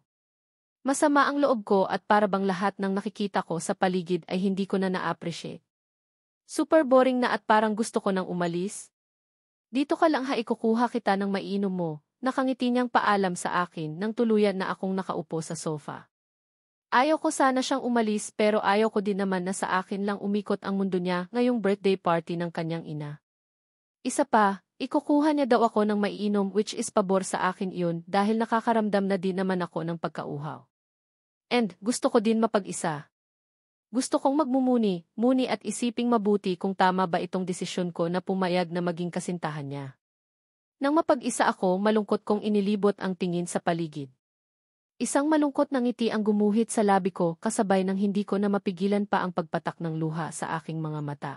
Masama ang loob ko at para bang lahat ng nakikita ko sa paligid ay hindi ko na na-appreciate. Super boring na at parang gusto ko nang umalis. Dito ka lang, ha, ikukuha kita ng mainom mo, nakangiti niyang paalam sa akin nang tuluyan na akong nakaupo sa sofa. Ayaw ko sana siyang umalis pero ayaw ko din naman na sa akin lang umikot ang mundo niya ngayong birthday party ng kanyang ina. Isa pa, ikukuha niya daw ako ng maiinom, which is pabor sa akin iyon dahil nakakaramdam na din naman ako ng pagkauhaw. And gusto ko din mapag-isa. Gusto kong magmumuni at isiping mabuti kung tama ba itong desisyon ko na pumayag na maging kasintahan niya. Nang mapag-isa ako, malungkot kong inilibot ang tingin sa paligid. Isang malungkot na ngiti ang gumuhit sa labi ko kasabay ng hindi ko na mapigilan pa ang pagpatak ng luha sa aking mga mata.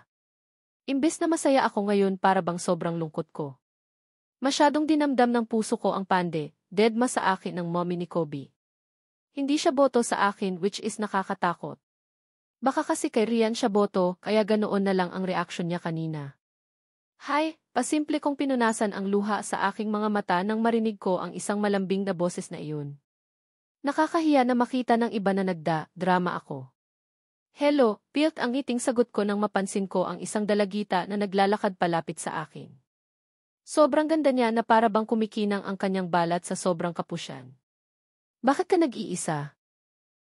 Imbes na masaya ako ngayon para bang sobrang lungkot ko. Masyadong dinamdam ng puso ko ang pande, deadma sa akin ng mommy ni Kobe. Hindi siya boto sa akin, which is nakakatakot. Baka kasi kay Rian siya boto, kaya ganoon na lang ang reaksyon niya kanina. Hay, pasimple kong pinunasan ang luha sa aking mga mata nang marinig ko ang isang malambing na boses na iyon. Nakakahiya na makita ng iba na drama ako. Hello, pilt ang ngiting sagot ko nang mapansin ko ang isang dalagita na naglalakad palapit sa akin. Sobrang ganda niya na para bang kumikinang ang kanyang balat sa sobrang kapusyan. Bakit ka nag-iisa?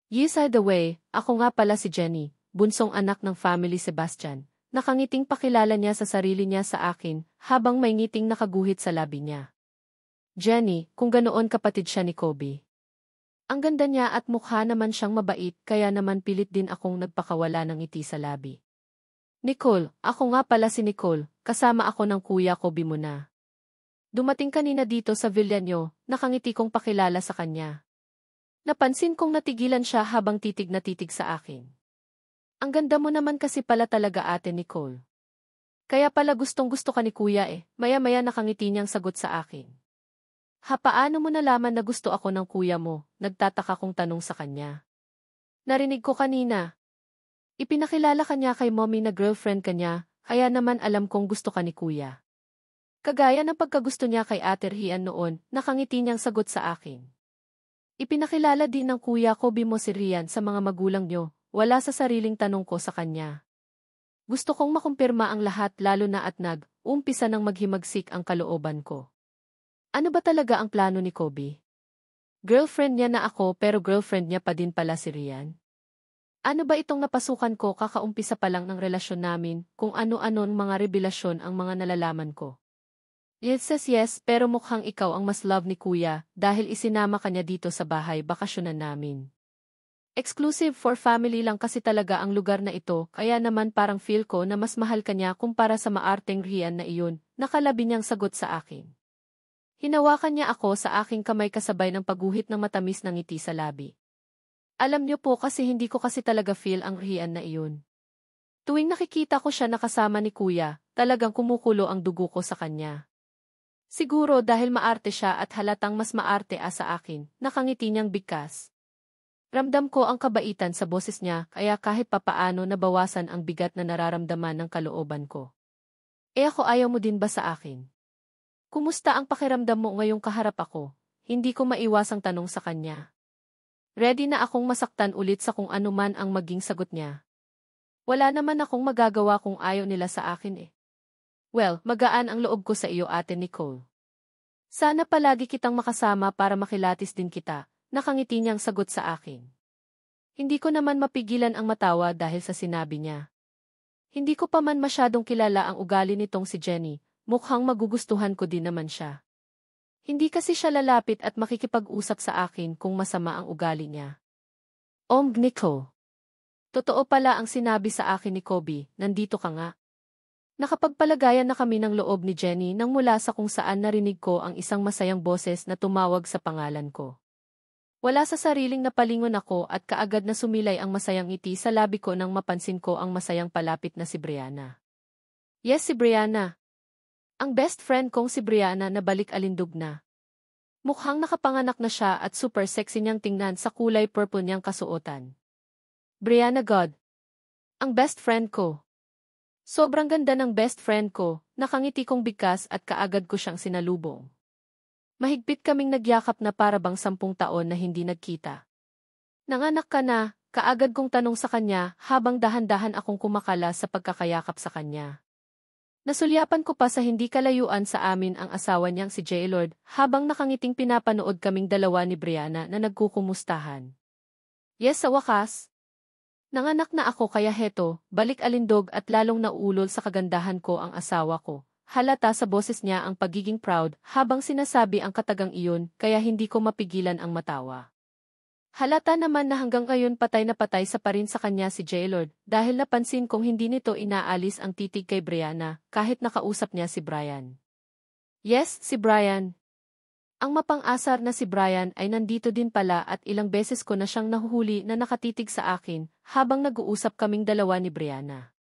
Yes, by the way, ako nga pala si Jenny, bunsong anak ng family Sebastian. Nakangiting pakilala niya sa sarili niya sa akin, habang may ngiting nakaguhit sa labi niya. Jenny, kung ganoon kapatid siya ni Kobe. Ang ganda niya at mukha naman siyang mabait, kaya naman pilit din akong nagpakawala ng ngiti sa labi. Nicole, ako nga pala si Nicole, kasama ako ng kuya Kobe mo na. Dumating kanina dito sa villa niyo, nakangiti kong pakilala sa kanya. Napansin kong natigilan siya habang titig na titig sa akin. Ang ganda mo naman kasi pala talaga ate Nicole. Kaya pala gustong-gusto ka ni kuya maya-maya nakangiti niyang sagot sa akin. Ha, paano mo nalaman na gusto ako ng kuya mo? Nagtataka kong tanong sa kanya. Narinig ko kanina. Ipinakilala kanya kay mommy na girlfriend kanya, kaya naman alam kong gusto ka ni kuya. Kagaya ng pagkagusto niya kay Ate Rian noon, nakangiti niyang sagot sa akin. Ipinakilala din ng kuya ko mo si Rian sa mga magulang niyo, wala sa sariling tanong ko sa kanya. Gusto kong makumpirma ang lahat lalo na at umpisa ng maghimagsik ang kalooban ko. Ano ba talaga ang plano ni Kobe? Girlfriend niya na ako pero girlfriend niya pa din pala si Rian. Ano ba itong napasukan ko kakaumpisa pa lang ng relasyon namin, kung ano-anon mga revelasyon ang mga nalalaman ko. Yes, pero mukhang ikaw ang mas love ni kuya dahil isinama kanya dito sa bahay bakasyonan namin. Exclusive for family lang kasi talaga ang lugar na ito, kaya naman parang feel ko na mas mahal kanya kumpara sa maarteng Rian na iyon, nakalabi niyang sagot sa akin. Hinawakan niya ako sa aking kamay kasabay ng pagguhit ng matamis ng ngiti sa labi. Alam niyo po kasi hindi ko kasi talaga feel ang Rian na iyon. Tuwing nakikita ko siya nakasama ni kuya, talagang kumukulo ang dugo ko sa kanya. Siguro dahil maarte siya at halatang mas maarte sa akin, nakangiti niyang bigkas. Ramdam ko ang kabaitan sa boses niya kaya kahit papaano nabawasan ang bigat na nararamdaman ng kalooban ko. Ako ayaw mo din ba sa akin? Kumusta ang pakiramdam mo ngayong kaharap ako? Hindi ko maiwasang tanong sa kanya. Ready na akong masaktan ulit sa kung ano man ang maging sagot niya. Wala naman akong magagawa kung ayaw nila sa akin Well, magaan ang loob ko sa iyo ate Nicole. Sana palagi kitang makasama para makilatis din kita. Nakangiti niyang sagot sa akin. Hindi ko naman mapigilan ang matawa dahil sa sinabi niya. Hindi ko pa man masyadong kilala ang ugali nitong si Jenny, mukhang magugustuhan ko din naman siya. Hindi kasi siya lalapit at makikipag-usap sa akin kung masama ang ugali niya. Nicole. Totoo pala ang sinabi sa akin ni Kobe, nandito ka nga. Nakapagpalagayan na kami ng loob ni Jenny nang mula sa kung saan narinig ko ang isang masayang boses na tumawag sa pangalan ko. Wala sa sariling napalingon ako at kaagad na sumilay ang masayang ngiti sa labi ko nang mapansin ko ang masayang palapit na si Brianna. Yes, si Brianna. Ang best friend kong si Brianna na balik-alindog na. Mukhang nakapanganak na siya at super sexy niyang tingnan sa kulay purple niyang kasuotan. Brianna God. Ang best friend ko. Sobrang ganda ng best friend ko, nakangiti kong bigkas at kaagad ko siyang sinalubong. Mahigpit kaming nagyakap na para bang 10 taon na hindi nagkita. Nanganak ka na, kaagad kong tanong sa kanya habang dahan-dahan akong kumakala sa pagkakayakap sa kanya. Nasulyapan ko pa sa hindi kalayuan sa amin ang asawa niyang si Jaylord habang nakangiting pinapanood kaming dalawa ni Brianna na nagkukumustahan. Yes, sa wakas. Nanganak na ako kaya heto, balik-alindog at lalong nauulol sa kagandahan ko ang asawa ko. Halata sa boses niya ang pagiging proud habang sinasabi ang katagang iyon kaya hindi ko mapigilan ang matawa. Halata naman na hanggang ngayon patay na patay sa pa rin sa kanya si Jaylord dahil napansin kong hindi nito inaalis ang titig kay Brianna kahit nakausap niya si Brian. Yes, si Brian. Ang mapang-asar na si Brian ay nandito din pala at ilang beses ko na siyang nahuhuli na nakatitig sa akin habang nag-uusap kaming dalawa ni Brianna.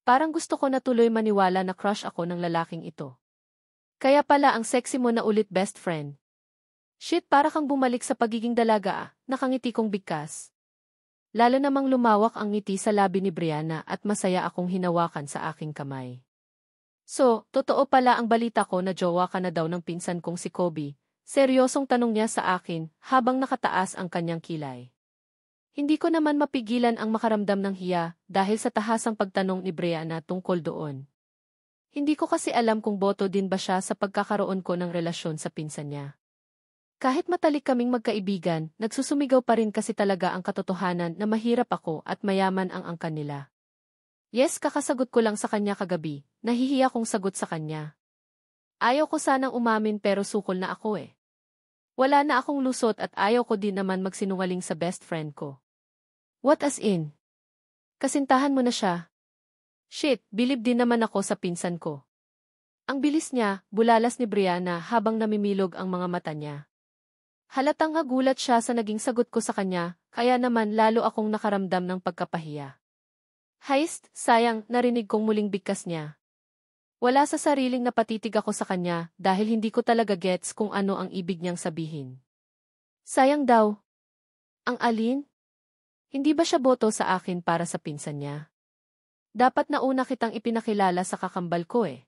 Parang gusto ko na tuloy maniwala na crush ako ng lalaking ito. Kaya pala ang sexy mo na ulit best friend. Shit, para kang bumalik sa pagiging dalaga nakangiti kong bigkas. Lalo namang lumawak ang ngiti sa labi ni Brianna at masaya akong hinawakan sa aking kamay. So, totoo pala ang balita ko na jowa ka na daw ng pinsan kong si Kobe. Seryosong tanong niya sa akin habang nakataas ang kanyang kilay. Hindi ko naman mapigilan ang makaramdam ng hiya dahil sa tahasang pagtanong ni Brianna tungkol doon. Hindi ko kasi alam kung boto din ba siya sa pagkakaroon ko ng relasyon sa pinsan niya. Kahit matalik kaming magkaibigan, nagsusumigaw pa rin kasi talaga ang katotohanan na mahirap ako at mayaman ang angkan nila. Yes, kakasagot ko lang sa kanya kagabi, nahihiya kong sagot sa kanya. Ayaw ko sanang umamin pero sukol na ako eh. Wala na akong lusot at ayaw ko din naman magsinungaling sa best friend ko. What as in? Kasintahan mo na siya? Shit, bilib din naman ako sa pinsan ko. Ang bilis niya, bulalas ni Brianna habang namimilog ang mga mata niya. Halatang nagulat siya sa naging sagot ko sa kanya, kaya naman lalo akong nakaramdam ng pagkapahiya. Heist, sayang, narinig kong muling bigkas niya. Wala sa sariling napatitig ako sa kanya dahil hindi ko talaga gets kung ano ang ibig niyang sabihin. Sayang daw. Ang alin? Hindi ba siya boto sa akin para sa pinsan niya? Dapat nauna kitang ipinakilala sa kakambal ko eh.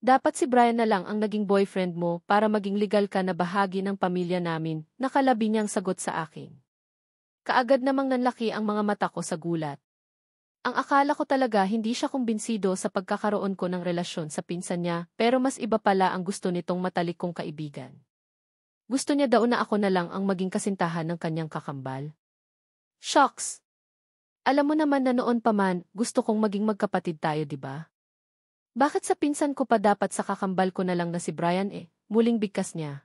Dapat si Brian na lang ang naging boyfriend mo para maging legal ka na bahagi ng pamilya namin, nakalabi niyang sagot sa akin. Kaagad namang nanlaki ang mga mata ko sa gulat. Ang akala ko talaga hindi siya kumbinsido sa pagkakaroon ko ng relasyon sa pinsan niya pero mas iba pala ang gusto nitong matalik kong kaibigan. Gusto niya daw na ako na lang ang maging kasintahan ng kanyang kakambal. Shocks! Alam mo naman na noon pa man, gusto kong maging magkapatid tayo, di ba? Bakit sa pinsan ko pa dapat sa kakambal ko na lang na si Brian eh? Muling bigkas niya.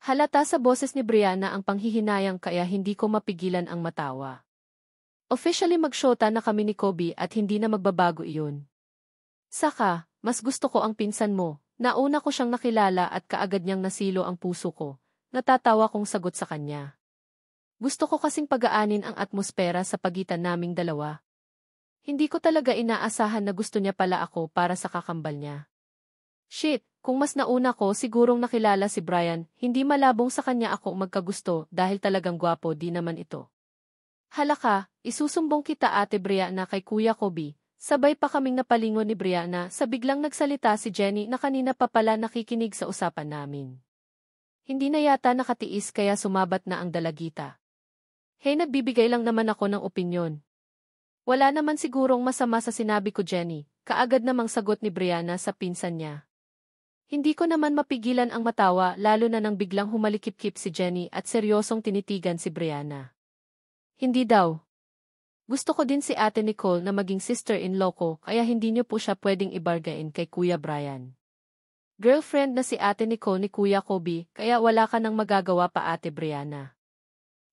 Halata sa boses ni Brianna ang panghihinayang kaya hindi ko mapigilan ang matawa. Officially magsyota na kami ni Kobe at hindi na magbabago iyon. Saka, mas gusto ko ang pinsan mo. Nauna ko siyang nakilala at kaagad niyang nasilo ang puso ko. Natatawa kong sagot sa kanya. Gusto ko kasing pagaanin ang atmosfera sa pagitan naming dalawa. Hindi ko talaga inaasahan na gusto niya pala ako para sa kakambal niya. Shit, kung mas nauna ko sigurong nakilala si Brian, hindi malabong sa kanya ako magkagusto dahil talagang gwapo di naman ito. Halaka, isusumbong kita Ate Brianna kay Kuya Kobe. Sabay pa kaming napalingon ni Brianna sa biglang nagsalita si Jenny na kanina pa pala nakikinig sa usapan namin. Hindi na yata nakatiis kaya sumabat na ang dalagita. Hey, nagbibigay lang naman ako ng opinyon. Wala naman sigurong masama sa sinabi ko Jenny, kaagad namang sagot ni Brianna sa pinsan niya. Hindi ko naman mapigilan ang matawa lalo na nang biglang humalikip-kip si Jenny at seryosong tinitigan si Brianna. Hindi daw. Gusto ko din si Ate Nicole na maging sister-in-law ko kaya hindi niyo po siya pwedeng ibargain kay Kuya Brian. Girlfriend na si Ate Nicole ni Kuya Kobe kaya wala ka nang magagawa pa Ate Brianna.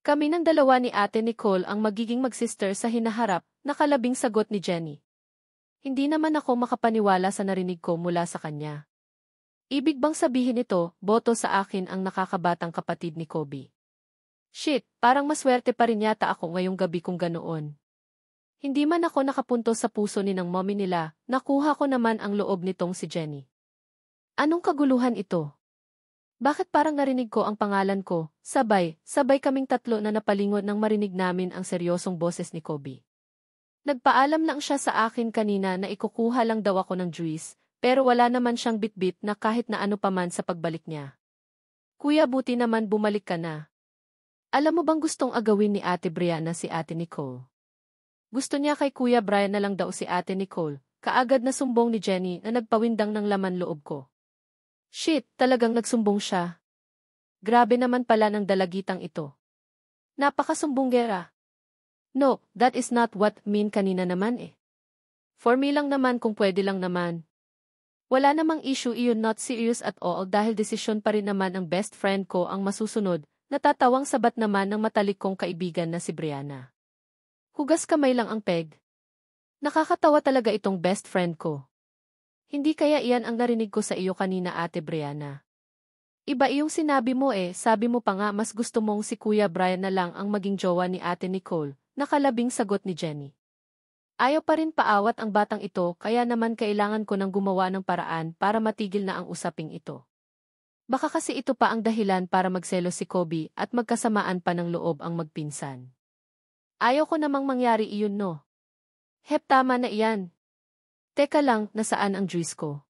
Kami ng dalawa ni Ate Nicole ang magiging magsister sa hinaharap, nakalabing sagot ni Jenny. Hindi naman ako makapaniwala sa narinig ko mula sa kanya. Ibig bang sabihin ito, boto sa akin ang nakakabatang kapatid ni Kobe? Shit, parang maswerte pa rin yata ako ngayong gabi kung ganoon. Hindi man ako nakapunto sa puso ni ng mommy nila, nakuha ko naman ang loob nitong si Jenny. Anong kaguluhan ito? Bakit parang narinig ko ang pangalan ko? Sabay kaming tatlo na napalingon nang marinig namin ang seryosong boses ni Kobe. Nagpaalam lang siya sa akin kanina na ikukuha lang daw ako ng juice, pero wala naman siyang bitbit na kahit na ano paman sa pagbalik niya. Kuya, buti naman bumalik ka na. Alam mo bang gustong agawin ni Ate Brianna si Ate Nicole? Gusto niya kay Kuya Brian na lang daw si Ate Nicole, kaagad na sumbong ni Jenny na nagpawindang ng laman loob ko. Shit, talagang nagsumbong siya. Grabe naman pala ng dalagitang ito. Napakasumbonggera. No, that is not what mean kanina naman eh. For me lang naman kung pwede lang naman. Wala namang issue iyon, not serious at all dahil desisyon pa rin naman ang best friend ko ang masusunod, natatawang sabat naman ng matalik kong kaibigan na si Brianna. Hugas kamay lang ang peg. Nakakatawa talaga itong best friend ko. Hindi kaya iyan ang narinig ko sa iyo kanina Ate Brianna. Iba iyong sinabi mo eh, sabi mo pa nga mas gusto mong si Kuya Brian na lang ang maging jowa ni Ate Nicole, nakalabing sagot ni Jenny. Ayaw pa rin paawat ang batang ito kaya naman kailangan ko nang gumawa ng paraan para matigil na ang usaping ito. Baka kasi ito pa ang dahilan para magselos si Kobe at magkasamaan pa ng loob ang magpinsan. Ayaw ko namang mangyari iyon no. Hep tama na iyan. Teka lang, nasaan ang juice ko?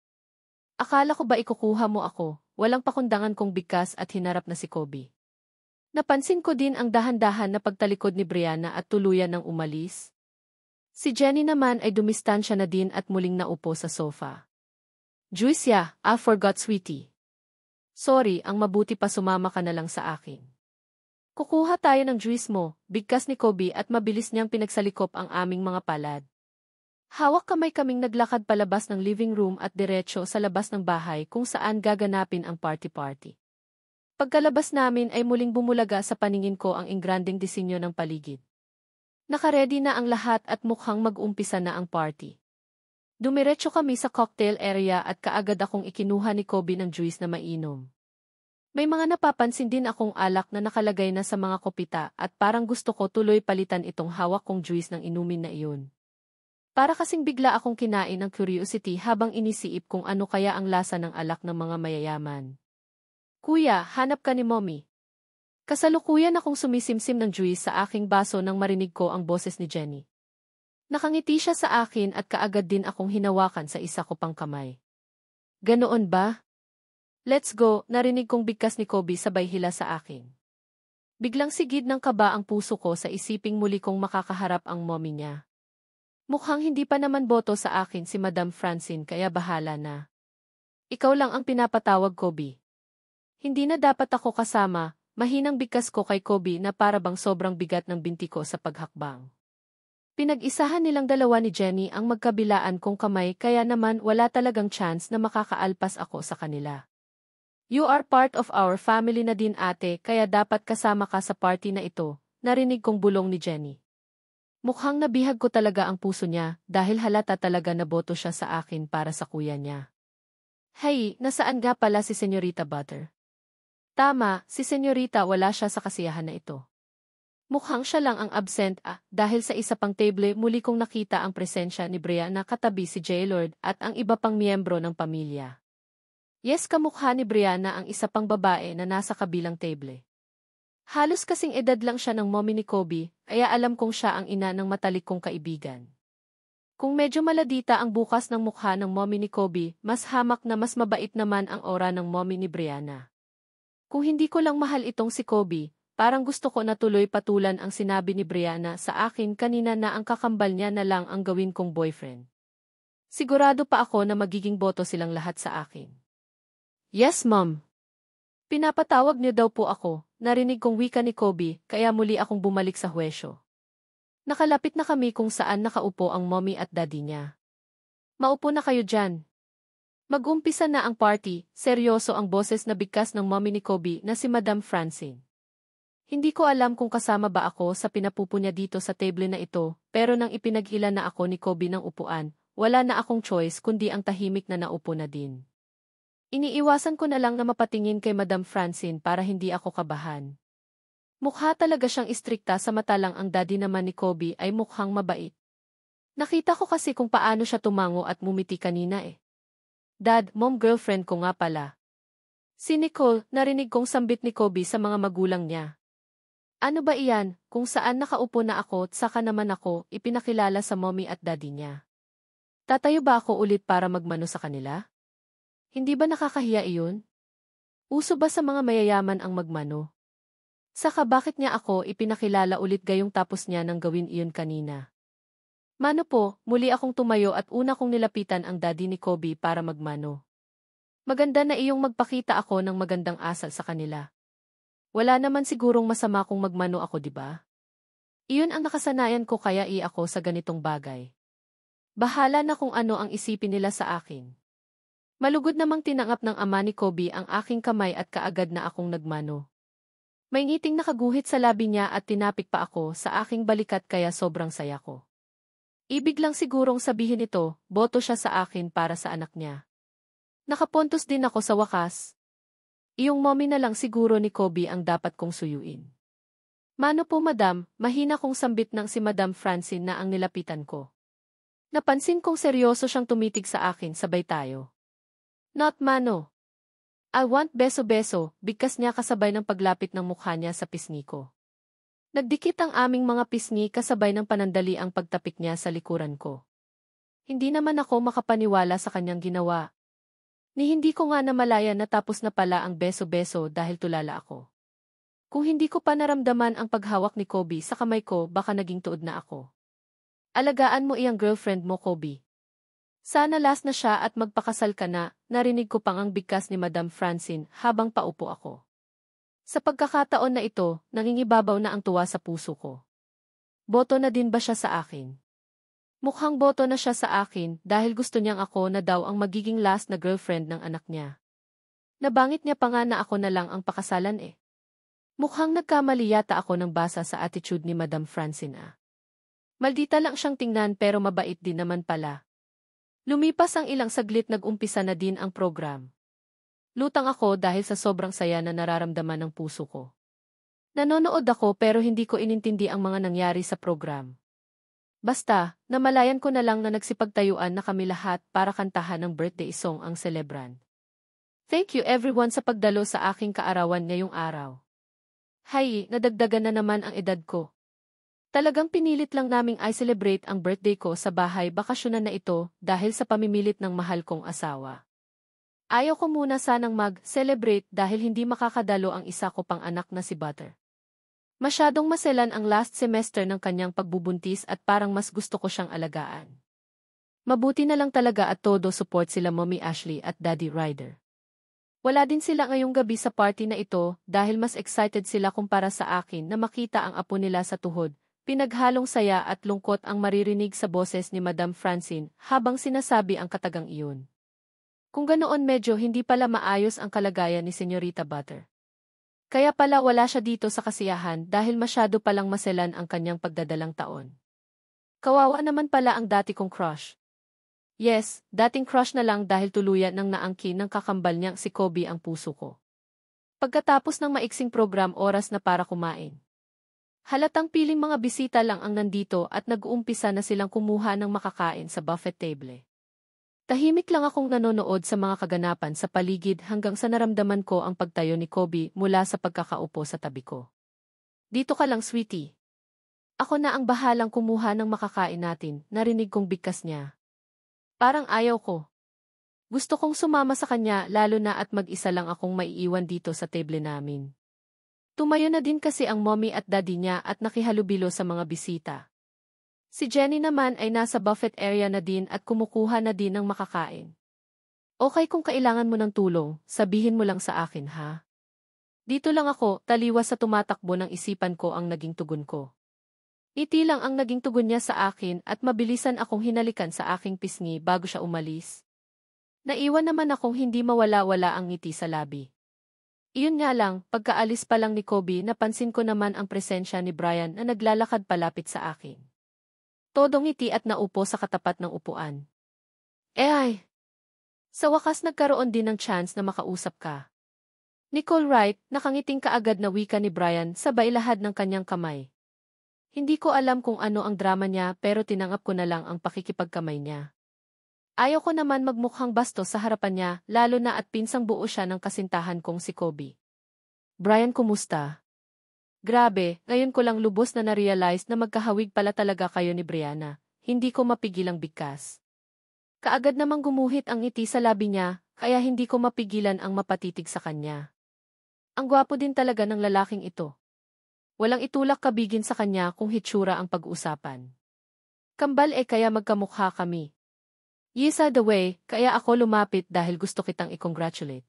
Akala ko ba ikukuha mo ako, walang pakundangan kong bigkas at hinarap na si Kobe. Napansin ko din ang dahan-dahan na pagtalikod ni Brianna at tuluyan ng umalis. Si Jenny naman ay dumistansya na din at muling naupo sa sofa. Juice ya, I forgot sweetie. Sorry, ang mabuti pa sumama ka na lang sa akin. Kukuha tayo ng juice mo, bigkas ni Kobe at mabilis niyang pinagsalikop ang aming mga palad. Hawak kamay kaming naglakad palabas ng living room at diretso sa labas ng bahay kung saan gaganapin ang party-party. Pagkalabas namin ay muling bumulaga sa paningin ko ang ingranding disenyo ng paligid. Nakaredy na ang lahat at mukhang mag-umpisa na ang party. Dumiretso kami sa cocktail area at kaagad akong ikinuha ni Kobe ng juice na mainom. May mga napapansin din akong alak na nakalagay na sa mga kopita at parang gusto ko tuloy palitan itong hawak kong juice ng inumin na iyon. Para kasing bigla akong kinain ng curiosity habang inisiip kung ano kaya ang lasa ng alak ng mga mayayaman. Kuya, hanap ka ni Mommy. Kasalukuyan akong sumisimsim ng juice sa aking baso nang marinig ko ang boses ni Jenny. Nakangiti siya sa akin at kaagad din akong hinawakan sa isa ko pang kamay. Ganoon ba? Let's go, narinig kong bigkas ni Kobe sabay hila sa akin. Biglang sigid ng kaba ang puso ko sa isiping muli kong makakaharap ang mommy niya. Mukhang hindi pa naman boto sa akin si Madam Francine kaya bahala na. Ikaw lang ang pinapatawag, Kobe. Hindi na dapat ako kasama, mahinang bigkas ko kay Kobe na para bang sobrang bigat ng binti ko sa paghakbang. Pinag-isahan nilang dalawa ni Jenny ang magkabilaan kong kamay kaya naman wala talagang chance na makakaalpas ako sa kanila. You are part of our family na din ate kaya dapat kasama ka sa party na ito, narinig kong bulong ni Jenny. Mukhang nabihag ko talaga ang puso niya dahil halata talaga na boto siya sa akin para sa kuya niya. Hey, nasaan nga pala si Senyorita Butter? Tama, si Senyorita wala siya sa kasiyahan na ito. Mukhang siya lang ang absent dahil sa isa pang table muli kong nakita ang presensya ni Brianna katabi si Jaylord at ang iba pang miyembro ng pamilya. Yes, kamukha ni Brianna ang isa pang babae na nasa kabilang table. Halos kasing edad lang siya ng mommy ni Kobe, kaya alam kong siya ang ina ng matalik kong kaibigan. Kung medyo maladita ang bukas ng mukha ng mommy ni Kobe, mas hamak na mas mabait naman ang aura ng mommy ni Brianna. Kung hindi ko lang mahal itong si Kobe, parang gusto ko na tuloy patulan ang sinabi ni Brianna sa akin kanina na ang kakambal niya na lang ang gawin kong boyfriend. Sigurado pa ako na magiging boto silang lahat sa akin. Yes, Mom. Pinapatawag niyo daw po ako, narinig kong wika ni Kobe, kaya muli akong bumalik sa huwesyo. Nakalapit na kami kung saan nakaupo ang mommy at daddy niya. Maupo na kayo dyan. Mag-umpisa na ang party, seryoso ang boses na bigkas ng mommy ni Kobe na si Madam Francine. Hindi ko alam kung kasama ba ako sa pinapupo niya dito sa table na ito, pero nang ipinag-ila na ako ni Kobe ng upuan, wala na akong choice kundi ang tahimik na naupo na din. Iniiwasan ko na lang na mapatingin kay Madam Francine para hindi ako kabahan. Mukha talaga siyang istrikta sa mata lang ang daddy naman ni Kobe ay mukhang mabait. Nakita ko kasi kung paano siya tumango at mumiti kanina eh. Dad, mom girlfriend ko nga pala. Si Nicole, narinig kong sambit ni Kobe sa mga magulang niya. Ano ba iyan, kung saan nakaupo na ako at saka naman ako ipinakilala sa mommy at daddy niya. Tatayo ba ako ulit para magmano sa kanila? Hindi ba nakakahiya iyon? Uso ba sa mga mayayaman ang magmano? Saka bakit niya ako ipinakilala ulit gayong tapos niya nang gawin iyon kanina? Mano po, muli akong tumayo at una kong nilapitan ang daddy ni Kobe para magmano. Maganda na iyong magpakita ako ng magandang asal sa kanila. Wala naman sigurong masama kung magmano ako, di ba? Iyon ang nakasanayan ko kaya ako sa ganitong bagay. Bahala na kung ano ang isipin nila sa akin. Malugod namang tinanggap ng ama ni Kobe ang aking kamay at kaagad na akong nagmano. May ngiting nakaguhit sa labi niya at tinapik pa ako sa aking balikat kaya sobrang saya ko. Ibig lang sigurong sabihin ito, boto siya sa akin para sa anak niya. Nakapuntos din ako sa wakas. Iyong mommy na lang siguro ni Kobe ang dapat kong suyuin. Mano po madam, mahina kong sambit ng si Madam Francine na ang nilapitan ko. Napansin kong seryoso siyang tumitig sa akin sabay tayo. Not mano. I want beso-beso, bigkas niya kasabay ng paglapit ng mukha niya sa pisngi ko. Nagdikit ang aming mga pisngi kasabay ng panandali ang pagtapik niya sa likuran ko. Hindi naman ako makapaniwala sa kanyang ginawa. Ni hindi ko nga namalaya na tapos na pala ang beso-beso dahil tulala ako. Kung hindi ko pa naramdaman ang paghawak ni Kobe sa kamay ko, baka naging tuod na ako. Alagaan mo iyang girlfriend mo, Kobe. Sana last na siya at magpakasal ka na, narinig ko pang ang bigkas ni Madam Francine habang paupo ako. Sa pagkakataon na ito, nangingibabaw na ang tuwa sa puso ko. Boto na din ba siya sa akin? Mukhang boto na siya sa akin dahil gusto niyang ako na daw ang magiging last na girlfriend ng anak niya. Nabangit niya pa nga na ako na lang ang pakasalan eh. Mukhang nagkamali yata ako ng basa sa attitude ni Madam Francine. Maldita lang siyang tingnan pero mabait din naman pala. Lumipas ang ilang saglit, nag-umpisa na din ang program. Lutang ako dahil sa sobrang saya na nararamdaman ng puso ko. Nanonood ako pero hindi ko inintindi ang mga nangyari sa program. Basta, namalayan ko na lang na nagsipagtayuan na kami lahat para kantahan ng birthday song ang celebrant. Thank you everyone sa pagdalo sa aking kaarawan ngayong araw. Hay, nadagdagan na naman ang edad ko. Talagang pinilit lang naming i-celebrate ang birthday ko sa bahay bakasyonan na ito dahil sa pamimilit ng mahal kong asawa. Ayaw ko muna sanang mag-celebrate dahil hindi makakadalo ang isa ko pang anak na si Butter. Masyadong maselan ang last semester ng kanyang pagbubuntis at parang mas gusto ko siyang alagaan. Mabuti na lang talaga at todo support sila Mommy Ashley at Daddy Ryder. Wala din sila ngayong gabi sa party na ito dahil mas excited sila kumpara sa akin na makita ang apo nila sa tuhod. Pinaghalong saya at lungkot ang maririnig sa boses ni Madam Francine habang sinasabi ang katagang iyon. Kung ganoon medyo hindi pala maayos ang kalagayan ni Senyorita Butter. Kaya pala wala siya dito sa kasiyahan dahil masyado palang maselan ang kanyang pagdadalang taon. Kawawa naman pala ang dati kong crush. Yes, dating crush na lang dahil tuluyan ng naangkin ng kakambal niyang si Kobe ang puso ko. Pagkatapos ng maiksing program, oras na para kumain. Halatang piling mga bisita lang ang nandito at nag-uumpisa na silang kumuha ng makakain sa buffet table. Tahimik lang akong nanonood sa mga kaganapan sa paligid hanggang sa naramdaman ko ang pagtayo ni Kobe mula sa pagkakaupo sa tabi ko. Dito ka lang, sweetie. Ako na ang bahalang kumuha ng makakain natin, narinig kong bigkas niya. Parang ayaw ko. Gusto kong sumama sa kanya lalo na at mag-isa lang akong maiiwan dito sa table namin. Tumayo na din kasi ang mommy at daddy niya at nakihalubilo sa mga bisita. Si Jenny naman ay nasa buffet area na din at kumukuha na din ng makakain. Okay, kung kailangan mo ng tulong, sabihin mo lang sa akin ha. Dito lang ako, taliwas sa tumatakbo ng isipan ko ang naging tugon ko. Iti lang ang naging tugon niya sa akin at mabilisan akong hinalikan sa aking pisngi bago siya umalis. Naiwan naman akong hindi mawala-wala ang ngiti sa labi. Iyon nga lang, pagkaalis pa lang ni Kobe napansin ko naman ang presensya ni Brian na naglalakad palapit sa akin. Todong ngiti at naupo sa katapat ng upuan. Ay! Sa wakas nagkaroon din ng chance na makausap ka. Nicole Wright, nakangiting kaagad na wika ni Brian sabay lahad ng kanyang kamay. Hindi ko alam kung ano ang drama niya pero tinanggap ko na lang ang pakikipagkamay niya. Ayaw ko naman magmukhang bastos sa harapan niya lalo na at pinsang buo siya ng kasintahan kong si Kobe. Brian, kumusta? Grabe, ngayon ko lang lubos na na-realize na magkahawig pala talaga kayo ni Brianna. Hindi ko mapigilang bigkas. Kaagad namang gumuhit ang ngiti sa labi niya, kaya hindi ko mapigilan ang mapatitig sa kanya. Ang gwapo din talaga ng lalaking ito. Walang itulak kabigin sa kanya kung hitsura ang pag-uusapan. Kambal kaya magkamukha kami. Yesa the way, kaya ako lumapit dahil gusto kitang i-congratulate.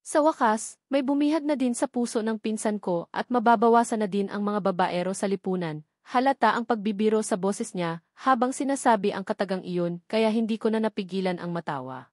Sa wakas, may bumihag na din sa puso ng pinsan ko at mababawasan na din ang mga babaero sa lipunan. Halata ang pagbibiro sa boses niya habang sinasabi ang katagang iyon kaya hindi ko na napigilan ang matawa.